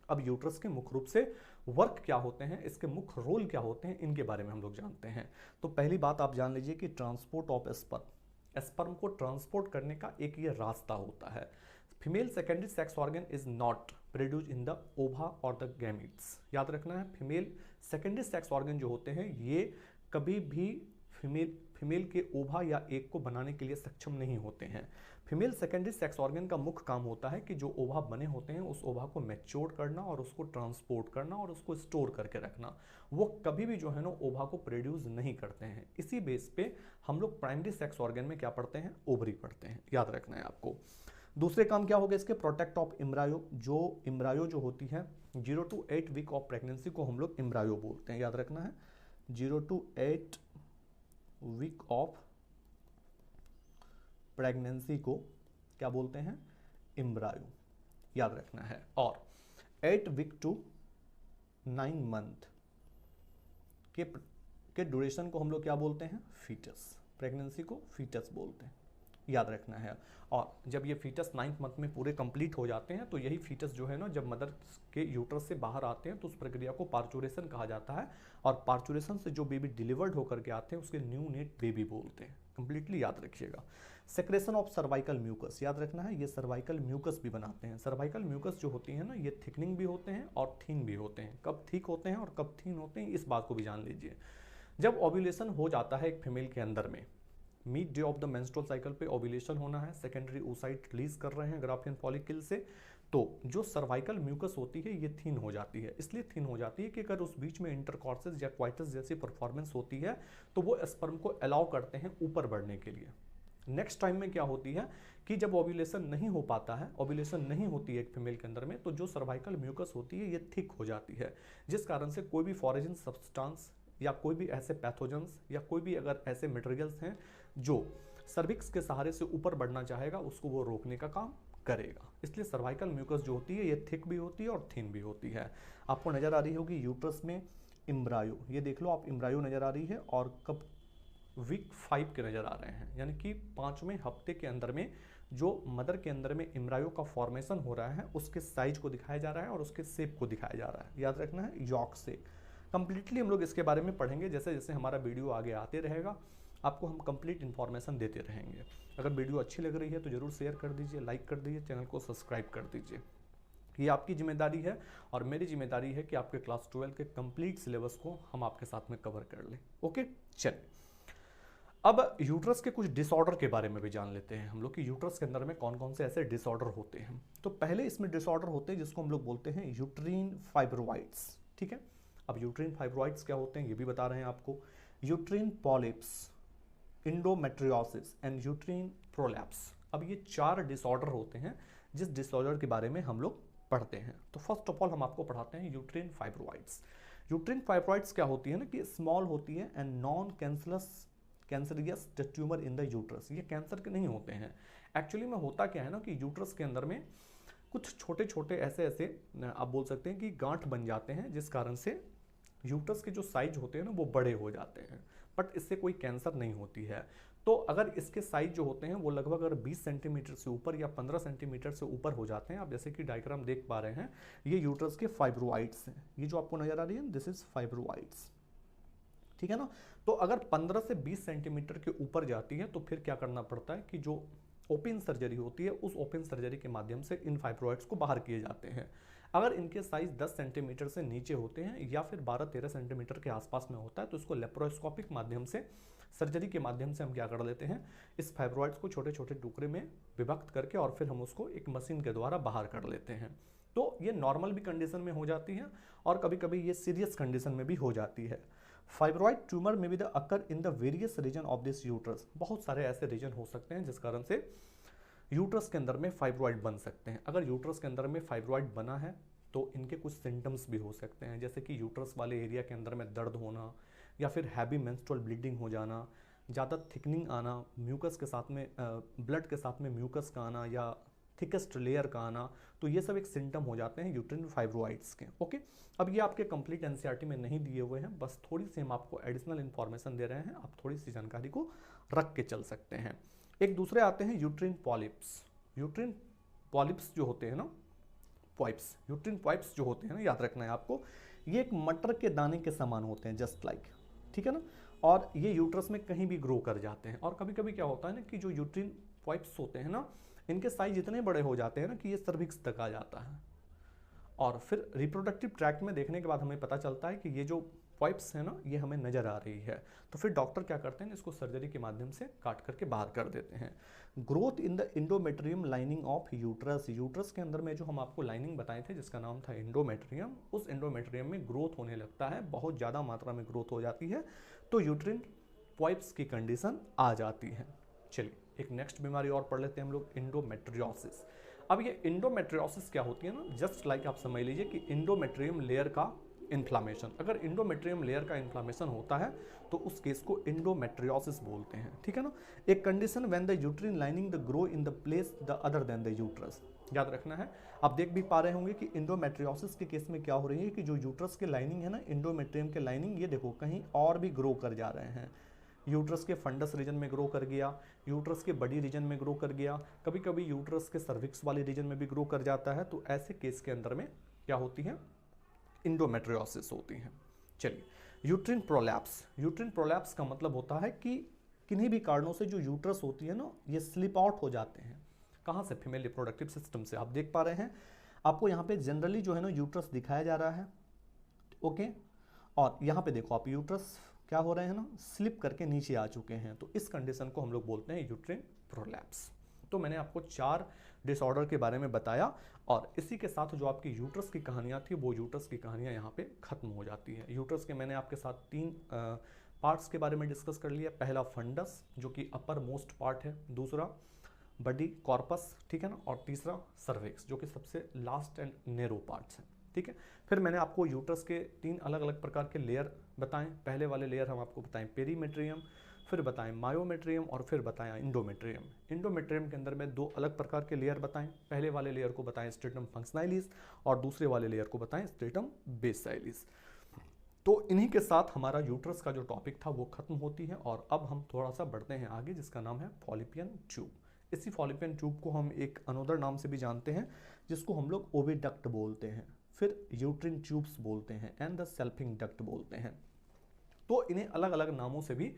अब यूट्रस के मुख्य रूप से वर्क क्या होते हैं, इसके मुख्य रोल क्या होते हैं, इनके बारे में हम लोग जानते हैं। तो पहली बात आप जान लीजिए कि ट्रांसपोर्ट ऑफ स्पर्म, स्पर्म को ट्रांसपोर्ट करने का एक ये रास्ता होता है। Female secondary sex organ is not produce in the ओवा और द गैमीट्स, याद रखना है, फीमेल सेकेंडरी सेक्स ऑर्गन जो होते हैं ये कभी भी फीमेल के ओवा या एग को बनाने के लिए सक्षम नहीं होते हैं। फीमेल सेकेंडरी सेक्स ऑर्गन का मुख्य काम होता है कि जो ओवा बने होते हैं उस ओवा को मैच्योर करना और उसको ट्रांसपोर्ट करना और उसको स्टोर करके रखना। वो कभी भी जो है ना ओवा को प्रोड्यूस नहीं करते हैं। इसी बेस पे हम लोग प्राइमरी सेक्स ऑर्गन में क्या पढ़ते हैं? ओवरी पढ़ते हैं, याद रखना है आपको। दूसरे काम क्या हो गए इसके? प्रोटेक्ट ऑफ एम्ब्रायो, जो एम्ब्रायो जो होती है 0 to 8 वीक ऑफ प्रेगनेंसी को हम लोग एम्ब्रायो बोलते हैं, याद रखना है, 0 to 8 वीक ऑफ प्रेगनेंसी को क्या बोलते हैं? एम्ब्रायो, याद रखना है। और 8 वीक टू 9 मंथ के ड्यूरेशन को हम लोग क्या बोलते हैं? फीटस, प्रेगनेंसी को फीटस बोलते हैं, याद रखना है। और जब ये फीटस 9th मंथ में पूरे कंप्लीट हो जाते हैं तो यही फीटस जो है ना जब मदर के यूट्रस से बाहर आते हैं तो उस प्रक्रिया को पार्चुरेशन कहा जाता है, और पार्चुरेशन से जो बेबी डिलीवर्ड होकर के आते हैं उसके न्यू नेट बेबी बोलते हैं। कंप्लीटली याद रखिएगा। सेक्रेशन ऑफ सर्वाइकल म्यूकस, याद रखना है, ये सर्वाइकल म्यूकस भी बनाते हैं। सर्वाइकल म्यूकस जो होती है ना ये थिकनिंग भी होते हैं और थीन भी होते हैं। कब थिक होते हैं और कब थीन होते हैं इस बात को भी जान लीजिए। जब ओव्यूलेशन हो जाता है एक फीमेल के अंदर में, mid day of the menstrual cycle पे ओव्यूलेशन होना है, सेकेंडरी oocyte रिलीज कर रहे हैं ग्राफियन फॉलिकल से, तो जो सर्वाइकल म्यूकस होती है ये थीन हो जाती है। इसलिए थीन हो जाती है कि अगर उस बीच में इंटरकॉर्सेस या क्वाइटस जैसी परफॉर्मेंस होती है तो वो स्पर्म को अलाउ करते हैं ऊपर बढ़ने के लिए। नेक्स्ट टाइम में क्या होती है कि जब ओव्यूलेशन नहीं हो पाता है, ओव्यूलेशन नहीं होती है एक फीमेल के अंदर में, तो जो सर्वाइकल म्यूकस होती है ये थिक हो जाती है, जिस कारण से कोई भी फॉरेन सब्सटेंस या कोई भी ऐसे पैथोजेंस या कोई भी अगर ऐसे मटेरियल्स हैं जो सर्विक्स के सहारे से ऊपर बढ़ना चाहेगा उसको वो रोकने का काम करेगा। इसलिए सर्वाइकल म्यूकस जो होती है ये थिक भी होती है और थिन भी होती है। आपको नजर आ रही होगी यूट्रस में एम्ब्रायो, ये देख लो आप, एम्ब्रायो नजर आ रही है, और कब वीक 5 के नजर आ रहे हैं, यानी कि 5वें हफ्ते के अंदर में जो मदर के अंदर में एम्ब्रायो का फॉर्मेशन हो रहा है उसके साइज को दिखाया जा रहा है और उसके शेप को दिखाया जा रहा है। याद रखना है यॉर्क शेप। कंप्लीटली हम लोग इसके बारे में पढ़ेंगे, जैसे जैसे हमारा वीडियो आगे आते रहेगा आपको हम कंप्लीट इन्फॉर्मेशन देते रहेंगे। अगर वीडियो अच्छी लग रही है तो जरूर शेयर कर दीजिए, लाइक कर दीजिए, चैनल को सब्सक्राइब कर दीजिए। ये आपकी जिम्मेदारी है और मेरी जिम्मेदारी है कि आपके क्लास 12 के कंप्लीट सिलेबस को हम आपके साथ में कवर कर लें। ओके, चलिए अब यूट्रस के कुछ डिसऑर्डर के बारे में भी जान लेते हैं हम लोग कि यूट्रस के अंदर में कौन कौन से ऐसे डिसऑर्डर होते हैं। तो पहले इसमें डिसऑर्डर होते हैं जिसको हम लोग बोलते हैं यूट्रीन फाइब्रोइड्स। ठीक है, अब यूट्रीन फाइब्रोइड्स क्या होते हैं ये भी बता रहे हैं आपको। Uterine polyps, endometriosis and uterine prolapse. अब ये 4 डिसऑर्डर होते हैं जिस डिसऑर्डर के बारे में हम लोग पढ़ते हैं। तो फर्स्ट ऑफ ऑल हम आपको पढ़ाते हैं यूट्रीन फाइब्रोइड्स। यूट्रीन फाइब्रोइड्स क्या होती है ना कि स्मॉल होती है and non cancerous tumour in the uterus. ये कैंसर के नहीं होते हैं। एक्चुअली में होता क्या है ना कि यूट्रस के अंदर में कुछ छोटे छोटे ऐसे आप बोल सकते हैं कि गांठ बन जाते हैं जिस कारण से यूट्रस के जो साइज होते हैं ना वो बड़े हो जाते हैं, बट इससे कोई कैंसर नहीं होती है। तो अगर इसके साइज जो होते हैं वो लगभग अगर 20 सेंटीमीटर से ऊपर या 15 सेंटीमीटर से ऊपर हो जाते हैं, आप जैसे कि डायग्राम देख पा रहे हैं, ये यूट्रस के फाइब्रोइड्स हैं। ये जो आपको नजर आ रही है दिस इज फाइब्रोइड्स। ठीक है ना। तो अगर 15 से 20 सेंटीमीटर के ऊपर जाती है तो फिर क्या करना पड़ता है कि जो ओपन सर्जरी होती है उस ओपन सर्जरी के माध्यम से इन फाइब्रोइड्स को बाहर किए जाते हैं। अगर इनके साइज 10 सेंटीमीटर से नीचे होते हैं या फिर 12-13 सेंटीमीटर के आसपास में होता है तो इसको लेप्रोस्कोपिक माध्यम से, सर्जरी के माध्यम से हम क्या कर लेते हैं, इस फाइब्रोइड्स को छोटे छोटे टुकड़े में विभक्त करके और फिर हम उसको एक मशीन के द्वारा बाहर कर लेते हैं। तो ये नॉर्मल भी कंडीशन में हो जाती है और कभी कभी ये सीरियस कंडीशन में भी हो जाती है। फाइब्रोइड ट्यूमर में भी the occur in the various region of this uterus. बहुत सारे ऐसे रीजन हो सकते हैं जिस कारण से यूट्रस के अंदर में फाइब्रोइड बन सकते हैं। अगर यूट्रस के अंदर में फाइब्रोइड बना है तो इनके कुछ सिम्टम्स भी हो सकते हैं, जैसे कि यूट्रस वाले एरिया के अंदर में दर्द होना या फिर हैवी मेंस्ट्रुअल ब्लीडिंग हो जाना, ज़्यादा थिकनिंग आना, म्यूकस के साथ में ब्लड के साथ में म्यूकस का आना या थिकेस्ट लेयर का आना। तो ये सब एक सिम्टम हो जाते हैं यूट्रीन फाइब्रोइड्स के। ओके, अब ये आपके कंप्लीट एनसीईआरटी में नहीं दिए हुए हैं, बस थोड़ी सी हम आपको एडिशनल इन्फॉर्मेशन दे रहे हैं, आप थोड़ी सी जानकारी को रख के चल सकते हैं। एक दूसरे आते हैं यूट्रीन पॉलिप्स। यूट्रीन पॉलिप्स जो होते हैं ना, पॉइप्स, यूट्रीन पॉइप्स जो होते हैं ना, याद रखना है आपको, ये एक मटर के दाने के समान होते हैं, जस्ट लाइक, ठीक है ना। और ये यूट्रस में कहीं भी ग्रो कर जाते हैं। और कभी कभी क्या होता है ना कि जो यूट्रीन पॉइप्स होते हैं ना, इनके साइज इतने बड़े हो जाते हैं ना कि ये सर्विक्स तक आ जाता है। और फिर रिप्रोडक्टिव ट्रैक्ट में देखने के बाद हमें पता चलता है कि ये जो पॉइप्स है ना ये हमें नजर आ रही है। तो फिर डॉक्टर क्या करते हैं, इसको सर्जरी के माध्यम से काट करके बाहर कर देते हैं। Growth in the endometrium lining of uterus. Uterus के अंदर में जो हम आपको लाइनिंग बताए थे जिसका नाम था इंडोमेट्रियम, उस इंडोमेट्रियम में ग्रोथ होने लगता है, बहुत ज़्यादा मात्रा में ग्रोथ हो जाती है, तो यूट्रीन पॉइप्स की कंडीशन आ जाती है। चलिए एक नेक्स्ट बीमारी और पढ़ लेते हैं हम लोग, इंडोमेट्रियोसिस। अब ये इंडोमेट्रियोसिस क्या होती है ना, जस्ट लाइक आप समझ लीजिए कि इंडोमेट्रियम लेयर का इन्फ्लामेशन। अगर इंडोमेट्रियम लेयर का इन्फ्लामेशन होता है तो उस केस को इंडोमेट्रियोसिस बोलते हैं, ठीक है ना। एक condition when the uterine lining the grow in the place the other than the uterus. याद रखना है, आप देख भी पा रहे होंगे कि इंडोमेट्रियोसिस के केस में क्या हो रही है कि जो यूट्रस के लाइनिंग है ना, इंडोमेट्रियम के लाइनिंग, ये देखो कहीं और भी ग्रो कर जा रहे हैं। यूट्रस के फंडस रीजन में ग्रो कर गया, यूट्रस के बड़ी रीजन में ग्रो कर गया, कभी कभी यूट्रस के सर्विक्स वाले रीजन में भी ग्रो कर जाता है। तो ऐसे केस के अंदर में क्या होती है, इंडोमेट्रियोसिस होती है। चलिए यूट्रीन प्रोलैप्स। यूट्रीन प्रोलैप्स का मतलब होता है कि किन्हीं भी कारणों से जो यूट्रस होती है ना ये स्लिप आउट हो जाते हैं। कहाँ से, फीमेल रिप्रोडक्टिव सिस्टम से। आप देख पा रहे हैं, आपको यहाँ पे जनरली जो है ना यूट्रस दिखाया जा रहा है, ओके। और यहाँ पे देखो आप, यूट्रस क्या हो रहे हैं ना, स्लिप करके नीचे आ चुके हैं। तो इस कंडीशन को हम लोग बोलते हैं यूट्रीन प्रोलैप्स। तो मैंने आपको 4 डिसऑर्डर के बारे में बताया और इसी के साथ जो आपकी यूट्रस की कहानियाँ थी वो यूट्रस की कहानियाँ यहाँ पे खत्म हो जाती है। यूट्रस के मैंने आपके साथ 3 पार्ट्स के बारे में डिस्कस कर लिया। पहला फंडस जो कि अपर मोस्ट पार्ट है, दूसरा बॉडी कॉर्पस, ठीक है ना, और तीसरा सर्विक्स जो कि सबसे लास्ट एंड नेरो पार्ट्स हैं, ठीक है। फिर मैंने आपको यूट्रस के 3 अलग अलग प्रकार के लेयर बताएं। पहले वाले लेयर हम आपको बताएं पेरीमेट्रियम, फिर बताएं मायोमेट्रियम और फिर बताएं इंडोमेट्रियम। इंडोमेट्रियम के अंदर में 2 अलग प्रकार के लेयर बताएं। पहले वाले लेयर को बताएं स्ट्रेटम फंक्शनैलिस और दूसरे वाले लेयर को बताएं स्ट्रेटम बेसाइलिस। तो इन्हीं के साथ हमारा यूट्रस का जो टॉपिक था वो खत्म होती है और अब हम थोड़ा सा बढ़ते हैं आगे, जिसका नाम है फॉलिपियन ट्यूब। इसी फॉलिपियन ट्यूब को हम एक अनोदर नाम से भी जानते हैं, जिसको हम लोग ओविडक्ट बोलते हैं, फिर यूट्रिन ट्यूब्स बोलते हैं एंड द सेल्फिंग डक्ट बोलते हैं। तो इन्हें अलग अलग नामों से भी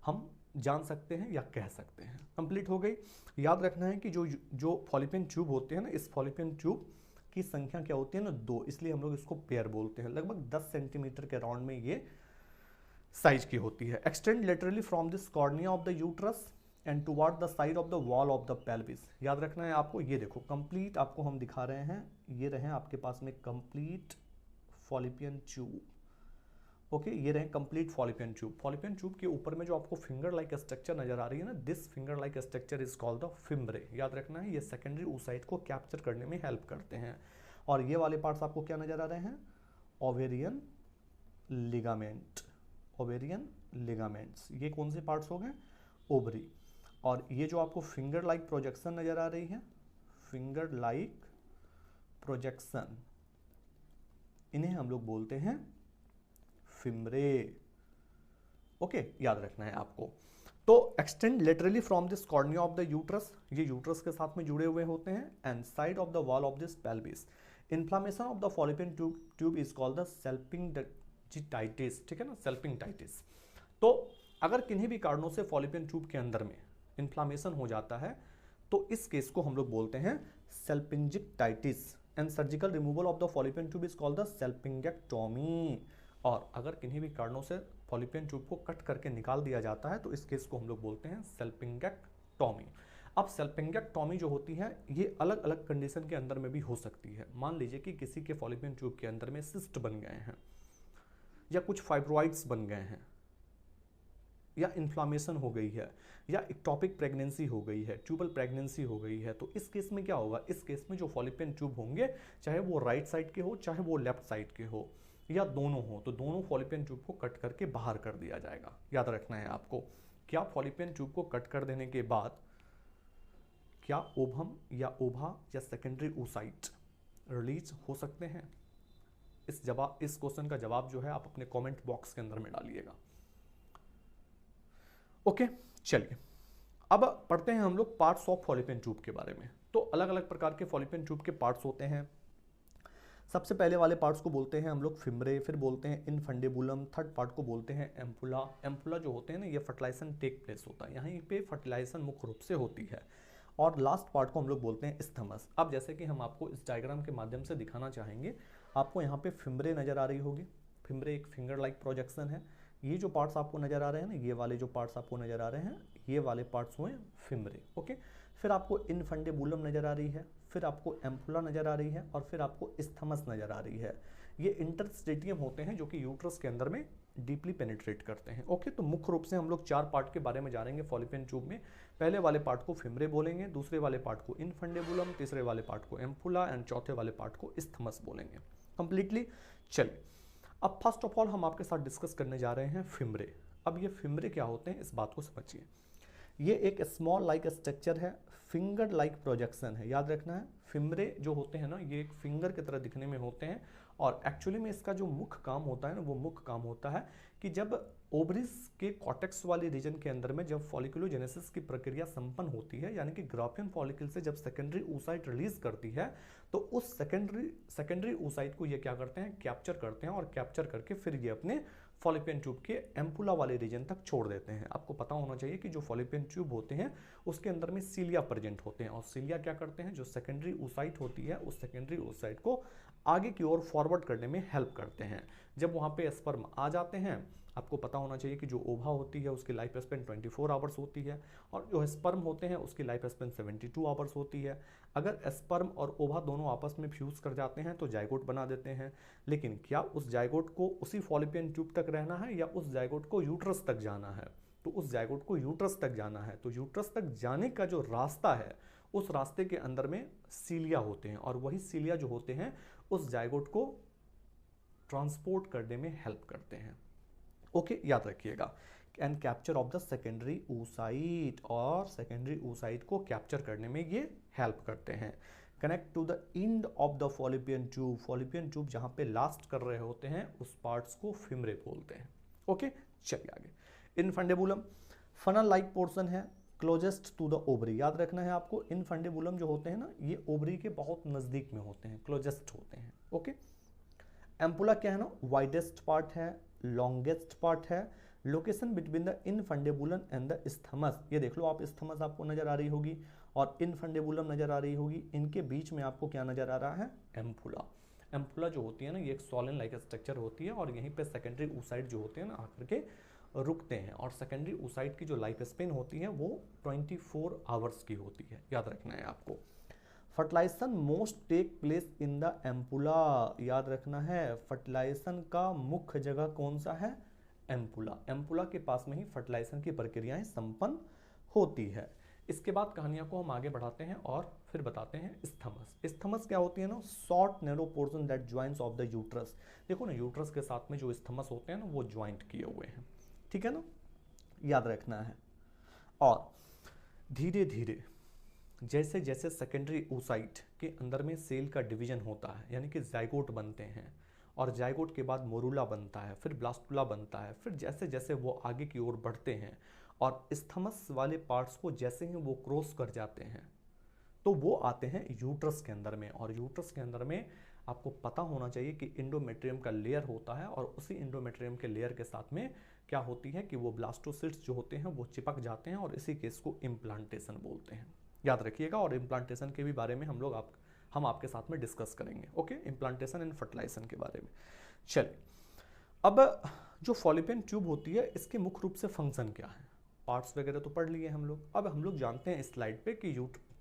हम जान सकते हैं या कह सकते हैं। कंप्लीट हो गई। याद रखना है कि जो फॉलिपियन ट्यूब होते हैं ना, इस फॉलिपियन ट्यूब की संख्या क्या होती है ना, 2, इसलिए हम लोग इसको पेयर बोलते हैं। लगभग 10 सेंटीमीटर के राउंड में ये साइज की होती है। Extend laterally from this cornea of the uterus and toward the side of the wall of the pelvis. याद रखना है आपको, ये देखो कंप्लीट आपको हम दिखा रहे हैं, ये रहे आपके पास में कंप्लीट फॉलिपियन ट्यूब। ओके, ये रहे complete fallopian tube. Fallopian tube के ऊपर में जो आपको फिंगर लाइक स्ट्रक्चर नजर आ रही है ना, this finger like structure is called the fimbriae. याद रखना है, ये सेकेंडरी oocyte को कैप्चर करने में हेल्प करते हैं। और ये वाले पार्ट्स आपको क्या नजर आ रहे हैं, ओवेरियन लिगामेंट, ओवेरियन लिगामेंट्स। ये कौन से पार्ट्स हो गए, ओवरी। और ये जो आपको फिंगर लाइक प्रोजेक्शन नजर आ रही है, फिंगर लाइक प्रोजेक्शन, इन्हें हम लोग बोलते हैं फिम्ब्रे। ओके, याद रखना है आपको। तो extend laterally from this cornea of the uterus, ये यूट्रस के साथ में जुड़े हुए होते हैं, and side of the wall of this pelvis. Inflammation of the fallopian tube is called the salpingitis. ठीक है ना, सेल्पिंगटाइटिस। तो अगर किन्हीं भी कारणों से फॉलिपियन ट्यूब के अंदर में इन्फ्लामेशन हो जाता है, तो इस केस को हम लोग बोलते हैं salpingitis, and surgical removal of the fallopian tube is called the salpingectomy. और अगर किन्हीं भी कारणों से फॉलिपियन ट्यूब को कट करके निकाल दिया जाता है, तो इस केस को हम लोग बोलते हैं सेल्पिंगेक्टोमी। अब सेल्पिंगेक्टोमी जो होती है, ये अलग अलग कंडीशन के अंदर में भी हो सकती है। मान लीजिए कि किसी के फॉलिपियन ट्यूब के अंदर में सिस्ट बन गए हैं, या कुछ फाइब्रॉइड्स बन गए हैं, या इन्फ्लामेशन हो गई है, या इक्टोपिक प्रेगनेंसी हो गई है, ट्यूबल प्रेगनेंसी हो गई है। तो इस केस में क्या होगा, इस केस में जो फॉलिपियन ट्यूब होंगे, चाहे वो राइट साइड के हो, चाहे वो लेफ्ट साइड के हो, या दोनों हो, तो दोनों फॉलिपियन ट्यूब को कट करके बाहर कर दिया जाएगा। याद रखना है आपको, क्या फॉलिपियन ट्यूब को कट कर देने के बाद क्या ओवम या ओभा या सेकेंडरी oocyte रिलीज हो सकते हैं? इस क्वेश्चन का जवाब जो है आप अपने कमेंट बॉक्स के अंदर में डालिएगा। ओके, चलिए अब पढ़ते हैं हम लोग पार्ट्स ऑफ फॉलिपियन ट्यूब के बारे में। तो अलग अलग प्रकार के फॉलिपियन ट्यूब के पार्ट्स होते हैं। सबसे पहले वाले पार्ट्स को बोलते हैं हम लोग फिम्ब्रे, फिर बोलते हैं इनफंडेबुलम, थर्ड पार्ट को बोलते हैं एम्पुला। एम्पुला जो होते हैं ना, ये फर्टिलाइजेशन टेक प्लेस होता है, यहाँ पे फर्टिलाइजेशन मुख्य रूप से होती है। और लास्ट पार्ट को हम लोग बोलते हैं स्थमस। अब जैसे कि हम आपको इस डायग्राम के माध्यम से दिखाना चाहेंगे, आपको यहाँ पे फिम्ब्रे नजर आ रही होगी। फिम्ब्रे एक फिंगर लाइक प्रोजेक्शन है। ये जो पार्ट्स आपको नजर आ रहे हैं ना, ये वाले जो पार्ट्स आपको नजर आ रहे हैं, ये वाले पार्ट्स हुए फिम्ब्रे। ओके, फिर आपको इनफंडेबुलम नजर आ रही है, फिर आपको एम्पुला नजर आ रही है, और फिर आपको स्थमस नजर आ रही है। ये इंटरस्टेटियम होते हैं जो कि यूट्रस के अंदर में डीपली पेनिट्रेट करते हैं। ओके, तो मुख्य रूप से हम लोग 4 पार्ट के बारे में जानेंगे फॉलिपियन ट्यूब में। पहले वाले पार्ट को फिम्ब्रे बोलेंगे, दूसरे वाले पार्ट को इनफंडेबुलम, तीसरे वाले पार्ट को एम्पुला, एंड चौथे वाले पार्ट को स्थमस बोलेंगे कंप्लीटली। चलिए, अब फर्स्ट ऑफ ऑल हम आपके साथ डिस्कस करने जा रहे हैं फिम्ब्रे। अब ये फिम्ब्रे क्या होते हैं, इस बात को समझिए। ये एक स्मॉल लाइक स्ट्रक्चर है, फिंगर लाइक प्रोजेक्शन है। याद रखना है, फिम्ब्रे जो होते हैं ना, ये एक फिंगर की तरह दिखने में होते हैं, और एक्चुअली में इसका जो मुख्य काम होता है ना, वो मुख्य काम होता है कि जब ओवरीज के कॉर्टेक्स वाले रीजन के अंदर में जब फॉलिकुलोजेनेसिस की प्रक्रिया संपन्न होती है, यानी कि ग्राफियन फॉलिकल से जब सेकेंडरी oocyte रिलीज करती है, तो उस सेकेंडरी oocyte को ये क्या करते हैं, कैप्चर करते हैं, और कैप्चर करके फिर ये अपने फॉलिपियन ट्यूब के एम्पुला वाले रीजन तक छोड़ देते हैं। आपको पता होना चाहिए कि जो फॉलिपियन ट्यूब होते हैं उसके अंदर में सीलिया प्रेजेंट होते हैं, और सीलिया क्या करते हैं, जो सेकेंडरी oocyte होती है, उस सेकेंडरी oocyte को आगे की ओर फॉरवर्ड करने में हेल्प करते हैं। जब वहाँ पे स्पर्म आ जाते हैं, आपको पता होना चाहिए कि जो ओभा होती है उसकी लाइफ स्पेन 24 आवर्स होती है, और जो स्पर्म होते हैं उसकी लाइफ स्पेन 72 आवर्स होती है। अगर स्पर्म और ओभा दोनों आपस में फ्यूज कर जाते हैं तो जाइगोट बना देते हैं। लेकिन क्या उस जाइगोट को उसी फॉलिपियन ट्यूब तक रहना है, या उस जाइगोट को यूट्रस तक जाना है? तो उस जाइगोट को यूट्रस तक जाना है। तो यूट्रस तक जाने का जो रास्ता है, उस रास्ते के अंदर में सीलिया होते हैं, और वही सीलिया जो होते हैं उस जाइगोट को ट्रांसपोर्ट करने में हेल्प करते हैं। ओके, याद रखिएगा। And capture of the secondary oocyte, और सेकेंडरी oocyte को कैप्चर करने में ये हेल्प करते हैं। Connect to the end of the fallopian tube, fallopian tube जहां पे लास्ट कर रहे होते हैं उस पार्ट्स को फिम्ब्रे बोलते हैं। ओके, चलिए आगे। इनफंडेबुलम फनल लाइक पोर्शन है, क्लोजेस्ट टू द ओवरी, याद रखना है आपको, इनफंडिबुलम जो होते हैं ना ये ओवरी के बहुत नजदीक में होते हैं, क्लोजेस्ट होते हैं। ओके, एम्पुला क्या है ना, वाइडेस्ट पार्ट है, लॉन्गेस्ट पार्ट है, location between the infundibulum and the isthmus, ये देख लो आप, स्थमस आपको नजर आ रही होगी और इनफंडेबुलम नजर आ रही होगी, इनके बीच में आपको क्या नजर आ रहा है, एम्पुला। एम्पुला जो होती है ना ये एक सॉलिन लाइक स्ट्रक्चर होती है और यहीं पे सेकेंडरी oocyte जो होते हैं ना आकर के रुकते हैं, और सेकेंडरी oocyte की जो लाइफ स्पेन होती है वो 24 आवर्स की होती है, याद रखना है आपको। Fertilisation most take place in the ampulla, याद रखना है, फर्टिलाइजेशन का मुख्य जगह कौन सा है, एम्पुला। एम्पुला के पास में ही फर्टिलाइजेशन की प्रक्रियाएं संपन्न होती है। इसके बाद कहानियों को हम आगे बढ़ाते हैं और फिर बताते हैं स्थमस। स्थमस क्या होती है ना, short narrow portion that joints of the uterus. देखो ना, यूट्रस के साथ में जो स्थमस होते हैं ना वो ज्वाइंट किए हुए हैं, ठीक है ना, याद रखना है। और धीरे धीरे जैसे जैसे सेकेंडरी oocyte के अंदर में सेल का डिवीजन होता है, यानी कि जाइगोट बनते हैं, और जाइगोट के बाद मोरूला बनता है, फिर ब्लास्टुला बनता है, फिर जैसे जैसे वो आगे की ओर बढ़ते हैं और स्थमस वाले पार्ट्स को जैसे ही वो क्रॉस कर जाते हैं तो वो आते हैं यूट्रस के अंदर में। और यूट्रस के अंदर में आपको पता होना चाहिए कि इंडोमेट्रियम का लेयर होता है, और उसी इंडोमेट्रियम के लेयर के साथ में क्या होती है कि वो ब्लास्टोसिट्स जो होते हैं वो चिपक जाते हैं, और इसी केस को इम्प्लांटेशन बोलते हैं, याद रखिएगा। और इम्प्लांटेशन के भी बारे में हम आपके साथ में डिस्कस करेंगे। ओके, इम्प्लांटेशन एंड फर्टिलाइजेशन के बारे में। चलिए, अब जो फॉलिपियन ट्यूब होती है इसके मुख्य रूप से फंक्शन क्या है, पार्ट्स वगैरह तो पढ़ लिए हम लोग। अब हम लोग जानते हैं इस स्लाइड पे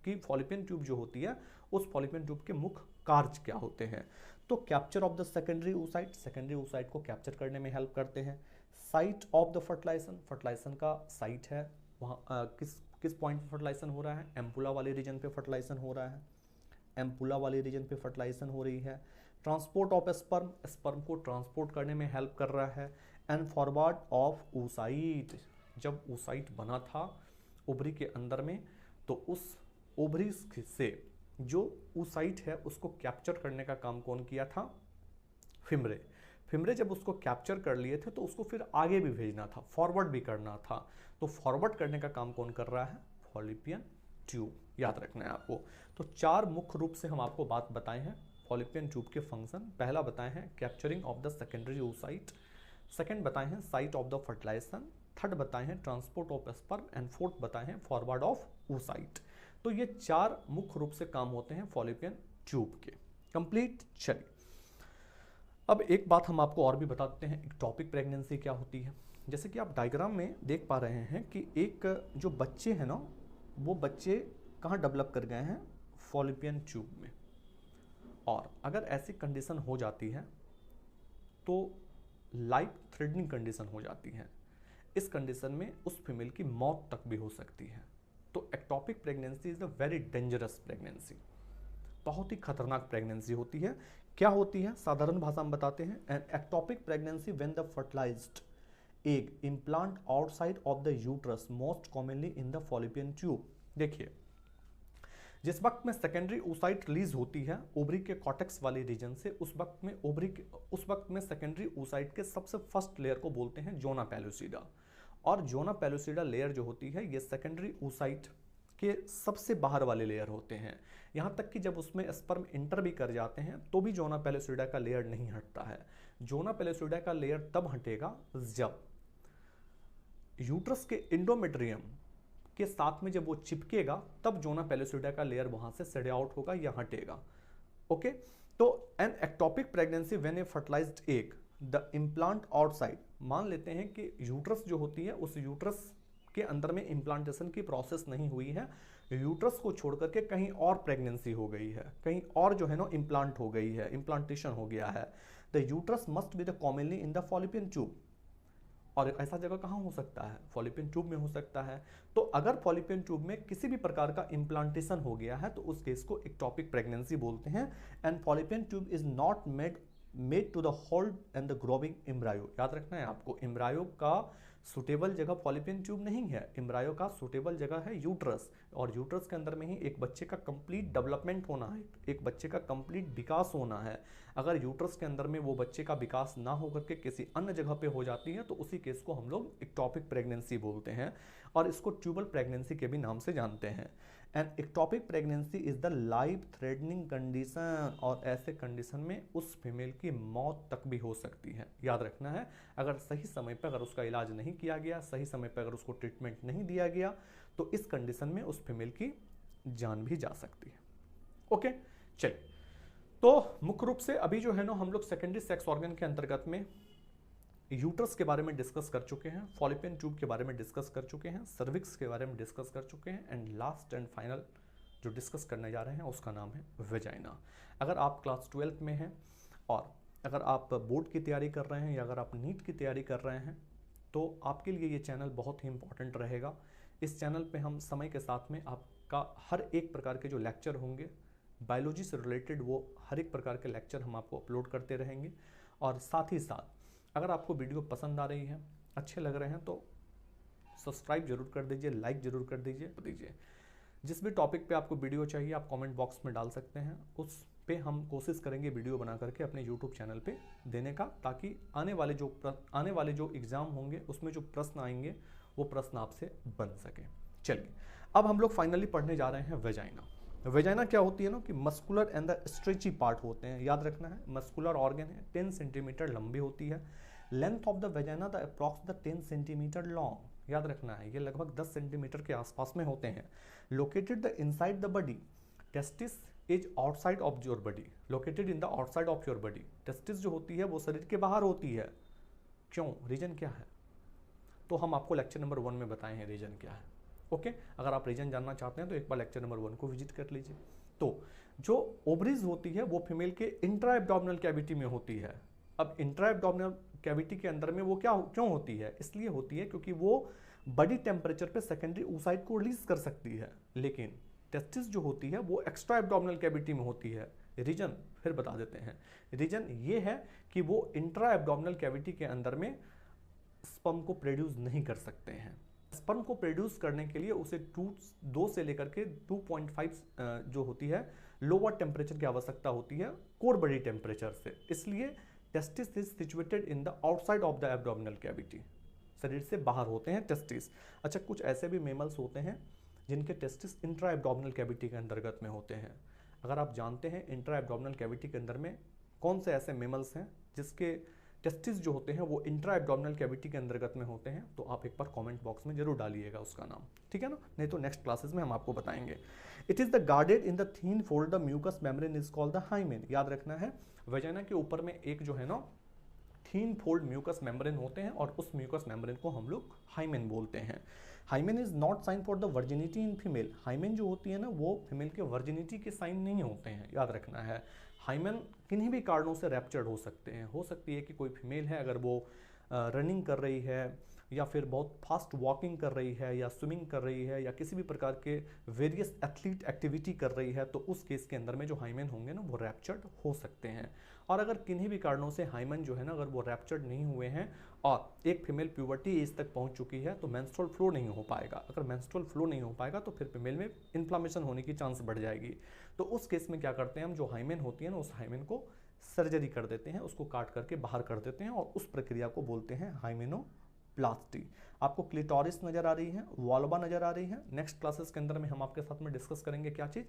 कि फॉलिपियन ट्यूब जो होती है उस फॉलिपियन ट्यूब के मुख्य कार्य क्या होते हैं। तो capture of the secondary oocyte, secondary oocyte को कैप्चर करने में हेल्प करते हैं। Site of the fertilisation, fertilisation का साइट है, वहाँ किस पॉइंट पे फर्टिलाइजेशन हो रहा है, एम्पुला वाले रीजन पे फर्टिलाइजेशन हो रहा है, एम्पुला वाले रीजन पे फर्टिलाइजेशन हो रही है। ट्रांसपोर्ट ऑफ स्पर्म, स्पर्म को ट्रांसपोर्ट करने में हेल्प कर रहा है। एंड फॉरवर्ड ऑफ oocyte, जब oocyte बना था ओवरी के अंदर में तो उस ओवरी से जो oocyte है उसको कैप्चर करने का काम कौन किया था, फिमरे। फिमरे जब उसको कैप्चर कर लिए थे तो उसको फिर आगे भी भेजना था, फॉरवर्ड भी करना था, तो फॉरवर्ड करने का काम कौन कर रहा है, फॉलिपियन ट्यूब, याद रखना है आपको। तो चार मुख्य रूप से हम आपको बात बताए हैं फॉलिपियन ट्यूब के फंक्शन। पहला बताए हैं capturing of the secondary oocyte, second बताए हैं site of the fertilisation, third बताए हैं transport of sperm, and fourth बताए हैं फॉरवर्ड ऑफ oocyte। तो ये चार मुख्य रूप से काम होते हैं फॉलिपियन ट्यूब के। कंप्लीट। चलिए, अब एक बात हम आपको और भी बता देते हैं, एक्टोपिक प्रेगनेंसी क्या होती है। जैसे कि आप डायग्राम में देख पा रहे हैं कि एक जो बच्चे हैं ना वो बच्चे कहाँ डेवलप कर गए हैं, फॉलिपियन ट्यूब में। और अगर ऐसी कंडीशन हो जाती है तो लाइफ थ्रेटनिंग कंडीशन हो जाती है। इस कंडीशन में उस फीमेल की मौत तक भी हो सकती है। तो ectopic pregnancy is a very dangerous pregnancy, बहुत ही खतरनाक प्रेगनेंसी होती है। क्या होती है, साधारण भाषा में बताते हैं। An ectopic pregnancy when the fertilized egg implant outside of the uterus, most commonly in the fallopian tube. देखिए, जिस वक्त में सेकेंडरी oocyte रिलीज होती है ओवरी के कॉर्टेक्स वाले रीजन से, उस वक्त में सेकेंडरी oocyte के सबसे फर्स्ट लेयर को बोलते हैं जोना पेलुसिडा। और जोना पेलुसिडा लेयर जो होती है ये सेकेंडरी oocyte के सबसे बाहर वाले लेयर होते हैं। यहाँ तक कि जब उसमें स्पर्म इंटर भी कर जाते हैं तो भी जोना पेलुसिडा का लेयर नहीं हटता है। जोना पेलुसिडा का लेयर तब हटेगा जब यूट्रस के इंडोमेट्रियम के साथ में जब वो चिपकेगा, तब जोना पेलुसिडा का लेयर वहां से सेड आउट होगा या हटेगा। ओके, तो an ectopic pregnancy when a fertilised egg the implant outside, मान लेते हैं कि यूट्रस जो होती है उस यूट्रस के अंदर में इम्प्लांटेशन की प्रोसेस नहीं हुई है, यूट्रस को छोड़ करके कहीं और प्रेगनेंसी हो गई है, कहीं और जो है ना इम्प्लांट हो गई है, इम्प्लांटेशन हो गया है। The uterus must be the commonly in the fallopian tube. और ऐसा जगह कहाँ हो सकता है, फॉलिपियन ट्यूब में हो सकता है। तो अगर फॉलिपियन ट्यूब में किसी भी प्रकार का इम्प्लांटेशन हो गया है तो उस केस को एक्टोपिक प्रेगनेंसी बोलते हैं। And fallopian tube is not made to the hold and the growing embryo. याद रखना है आपको, एम्ब्रायो का सुटेबल जगह फॉलिपियन ट्यूब नहीं है, एम्ब्रायो का सुटेबल जगह है यूट्रस, और यूट्रस के अंदर में ही एक बच्चे का कंप्लीट डेवलपमेंट होना है, एक बच्चे का कंप्लीट विकास होना है। अगर यूट्रस के अंदर में वो बच्चे का विकास ना होकर के किसी अन्य जगह पे हो जाती है तो उसी केस को हम लोग एक्टोपिक प्रेगनेंसी बोलते हैं, और इसको ट्यूबल प्रेगनेंसी के भी नाम से जानते हैं। And ectopic pregnancy is the life threatening condition, और ऐसे कंडीशन में उस फीमेल की मौत तक भी हो सकती है। याद रखना है, अगर सही समय पर अगर उसका इलाज नहीं किया गया, सही समय पर अगर उसको ट्रीटमेंट नहीं दिया गया, तो इस कंडीशन में उस फीमेल की जान भी जा सकती है। ओके, चलिए, तो मुख्य रूप से अभी जो है ना हम लोग सेकेंडरी सेक्स ऑर्गन के अंतर्गत में यूट्रस के बारे में डिस्कस कर चुके हैं, फॉलिपियन ट्यूब के बारे में डिस्कस कर चुके हैं, सर्विक्स के बारे में डिस्कस कर चुके हैं, एंड लास्ट एंड फाइनल जो डिस्कस करने जा रहे हैं उसका नाम है वेजाइना। अगर आप क्लास 12 में हैं और अगर आप बोर्ड की तैयारी कर रहे हैं या अगर आप नीट की तैयारी कर रहे हैं तो आपके लिए ये चैनल बहुत ही इंपॉर्टेंट रहेगा। इस चैनल पे हम समय के साथ में आपका हर एक प्रकार के जो लेक्चर होंगे बायोलॉजी से रिलेटेड, वो हर एक प्रकार के लेक्चर हम आपको अपलोड करते रहेंगे। और साथ ही साथ अगर आपको वीडियो पसंद आ रही है, अच्छे लग रहे हैं, तो सब्सक्राइब जरूर कर दीजिए, लाइक जरूर कर दीजिए। जिस भी टॉपिक पे आपको वीडियो चाहिए आप कमेंट बॉक्स में डाल सकते हैं, उस पे हम कोशिश करेंगे वीडियो बना करके अपने यूट्यूब चैनल पे देने का, ताकि आने वाले जो एग्ज़ाम होंगे उसमें जो प्रश्न आएंगे वो प्रश्न आपसे बन सके। चलिए, अब हम लोग फाइनली पढ़ने जा रहे हैं वेजाइना। वेजाइना क्या होती है ना कि muscular and the stretchy part होते हैं। याद रखना है, मस्कुलर ऑर्गन है, 10 सेंटीमीटर लंबी होती है। Length of the vagina the approx the 10 centimetre long. याद रखना है, ये लगभग 10 सेंटीमीटर के आसपास में होते हैं। Located the inside the body, testis is outside of your body, located in the outside of your body. Testis जो होती है वो शरीर के बाहर होती है। क्यों, रीजन क्या है, तो हम आपको लेक्चर नंबर 1 में बताए हैं रीजन क्या है। ओके, अगर आप रीजन जानना चाहते हैं तो एक बार लेक्चर नंबर 1 को विजिट कर लीजिए। तो जो ओवरीज होती है वो फीमेल के इंट्रा एब्डोमिनल कैविटी में होती है। अब इंट्रा एब्डोमिनल कैविटी के अंदर में वो क्यों होती है, इसलिए होती है क्योंकि वो बॉडी टेम्परेचर पे सेकेंडरी oocyte को रिलीज कर सकती है। लेकिन टेस्टिस जो होती है वो एक्स्ट्रा एब्डोमिनल कैविटी में होती है। रीजन फिर बता देते हैं, रीजन ये है कि वो इंट्रा एब्डोमिनल कैविटी के अंदर में स्पर्म को प्रोड्यूस नहीं कर सकते हैं। स्पर्म को प्रोड्यूस करने के लिए उसे 2 से लेकर के 2.5 जो होती है लोअर टेम्परेचर की आवश्यकता होती है कोर बॉडी टेम्परेचर से। इसलिए testis is situated in the outside of the abdominal cavity, शरीर से बाहर होते हैं टेस्टिस। अच्छा, कुछ ऐसे भी मेमल्स होते हैं जिनके टेस्टिस इंट्रा एब्डोमिनल कैविटी के अंतर्गत में होते हैं। अगर आप जानते हैं इंट्रा एब्डोमिनल कैविटी के अंदर में कौन से ऐसे मेमल्स हैं जिसके टेस्टिस जो होते हैं वो इंट्रा एब्डोमिनल कैविटी के अंतर्गत में होते हैं, तो आप एक बार कमेंट बॉक्स में जरूर डालिएगा उसका नाम, ठीक है ना, नहीं तो नेक्स्ट क्लासेस में हम आपको बताएंगे। It is the guarded in the thin fold the mucous membrane is called the hymen. याद रखना है, वेजाइना के ऊपर में एक जो है ना थीन फोल्ड म्यूकस मेम्ब्रेन होते हैं और उस म्यूकस मेम्ब्रेन को हम लोग हाइमेन बोलते हैं। Hymen is not sign for the virginity in female. Hymen जो होती है ना वो फीमेल के वर्जिनिटी के साइन नहीं होते हैं, याद रखना है। हाइमेन किन्हीं भी कारणों से रैप्चर्ड हो सकते हैं। हो सकती है कि कोई फीमेल है, अगर वो रनिंग कर रही है या फिर बहुत फास्ट वॉकिंग कर रही है या स्विमिंग कर रही है या किसी भी प्रकार के वेरियस एथलीट एक्टिविटी कर रही है, तो उस केस के अंदर में जो हाइमेन होंगे ना वो रैप्चर्ड हो सकते हैं। और अगर किन्हीं भी कारणों से हाइमेन जो है ना अगर वो रैप्चर्ड नहीं हुए हैं और एक फीमेल प्यूबर्टी एज तक पहुंच चुकी है तो मेंस्ट्रुअल फ्लो नहीं हो पाएगा। अगर मेंस्ट्रुअल फ्लो नहीं हो पाएगा तो फिर फीमेल में इन्फ्लामेशन होने की चांस बढ़ जाएगी। तो उस केस में क्या करते हैं हम, जो हाइमेन होती है ना उस हाइमेन को सर्जरी कर देते हैं, उसको काट करके बाहर कर देते हैं और उस प्रक्रिया को बोलते हैं हाइमेनोप्लास्टी। आपको क्लिटोरिस नजर आ रही है, वॉल्वा नजर आ रही है। नेक्स्ट क्लासेस के अंदर में हम आपके साथ में डिस्कस करेंगे क्या चीज़,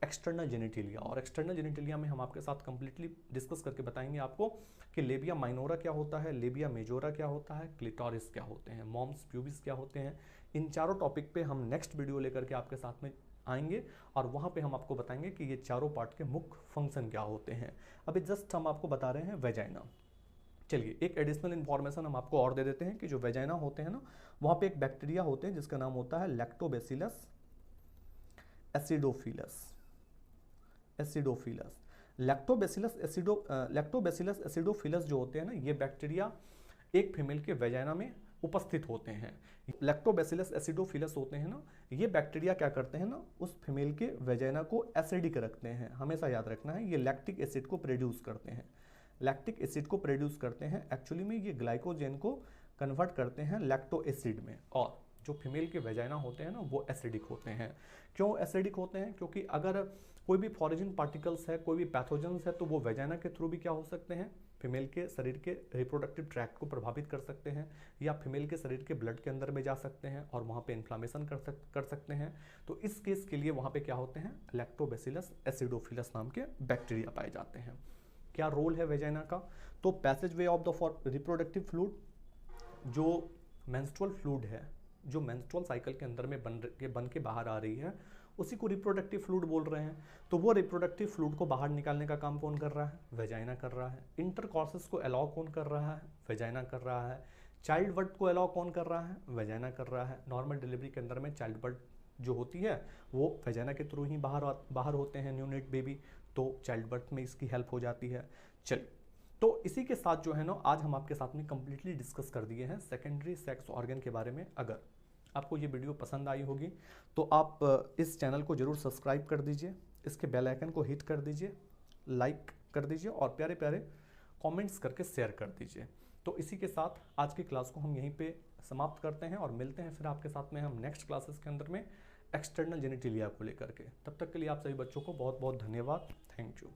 एक्सटर्नल जेनिटेलिया। और एक्सटर्नल जेनिटेलिया में हम आपके साथ कंप्लीटली डिस्कस करके बताएंगे आपको कि लेबिया माइनोरा क्या होता है, लेबिया मेजोरा क्या होता है, क्लिटोरिस क्या होते हैं, मॉम्स प्यूबिस क्या होते हैं। इन चारों टॉपिक पे हम नेक्स्ट वीडियो लेकर के आपके साथ में आएंगे और वहाँ पे हम आपको बताएंगे कि ये चारों पार्ट के मुख्य फंक्शन क्या होते हैं। अभी जस्ट हम आपको बता रहे हैं वेजाइना। चलिए, एक एडिशनल इन्फॉर्मेशन हम आपको और दे देते हैं कि जो वेजाइना होते हैं ना वहाँ पे एक बैक्टीरिया होते हैं जिसका नाम होता है लैक्टोबैसिलस एसिडोफिलस। लैक्टोबैसिलस एसिडोफिलस जो होते हैं ना ये बैक्टीरिया एक फीमेल के वेजाइना में उपस्थित होते हैं। लैक्टोबैसिलस एसिडोफिलस होते हैं ना ये बैक्टीरिया क्या करते हैं ना उस फीमेल के वेजाइना को एसिडिक रखते हैं। हमेशा याद रखना है, ये लैक्टिक एसिड को प्रोड्यूस करते हैं। लैक्टिक एसिड को प्रोड्यूस करते हैं, एक्चुअली में ये ग्लाइकोजन को कन्वर्ट करते हैं लैक्टो एसिड में, और जो फीमेल के वेजाइना होते हैं ना वो एसिडिक होते हैं। क्यों एसिडिक होते हैं? क्योंकि अगर कोई भी फॉरेन पार्टिकल्स है, कोई भी पैथोजेंस है, तो वो वेजाइना के थ्रू भी क्या हो सकते हैं, फीमेल के शरीर के रिप्रोडक्टिव ट्रैक्ट को प्रभावित कर सकते हैं, या फीमेल के शरीर के ब्लड के अंदर में जा सकते हैं और वहाँ पे इन्फ्लामेशन कर सकते हैं। तो इस केस के लिए वहाँ पे क्या होते हैं, लैक्टोबैसिलस एसिडोफिलस नाम के बैक्टीरिया पाए जाते हैं। क्या रोल है वेजाइना का? तो passage way of the reproductive fluid, जो मेंस्ट्रुअल फ्लूइड है, जो मेंस्ट्रुअल साइकिल के अंदर में बन के बाहर आ रही है, उसी को रिप्रोडक्टिव फ्लूइड बोल रहे हैं। तो वो रिप्रोडक्टिव फ्लूइड को बाहर निकालने का काम कौन कर रहा है? वेजाइना कर रहा है। इंटरकॉर्सेस को अलाउ कौन कर रहा है? वेजाइना कर रहा है। चाइल्ड बर्थ को अलाउ कौन कर रहा है? वेजाइना कर रहा है। नॉर्मल डिलीवरी के अंदर में चाइल्ड बर्थ जो होती है वो वेजाइना के थ्रू ही बाहर होते हैं न्यूनेट बेबी, तो चाइल्ड बर्थ में इसकी हेल्प हो जाती है। चलिए, तो इसी के साथ जो है ना आज हम आपके साथ में कंप्लीटली डिस्कस कर दिए हैं सेकेंडरी सेक्स ऑर्गन के बारे में। अगर आपको ये वीडियो पसंद आई होगी तो आप इस चैनल को जरूर सब्सक्राइब कर दीजिए, इसके बेल आइकन को हिट कर दीजिए, लाइक कर दीजिए और प्यारे प्यारे कमेंट्स करके शेयर कर दीजिए। तो इसी के साथ आज की क्लास को हम यहीं पे समाप्त करते हैं और मिलते हैं फिर आपके साथ में हम नेक्स्ट क्लासेस के अंदर में एक्सटर्नल जेनिटिलिया को लेकर के। तब तक के लिए आप सभी बच्चों को बहुत बहुत धन्यवाद। Thank you.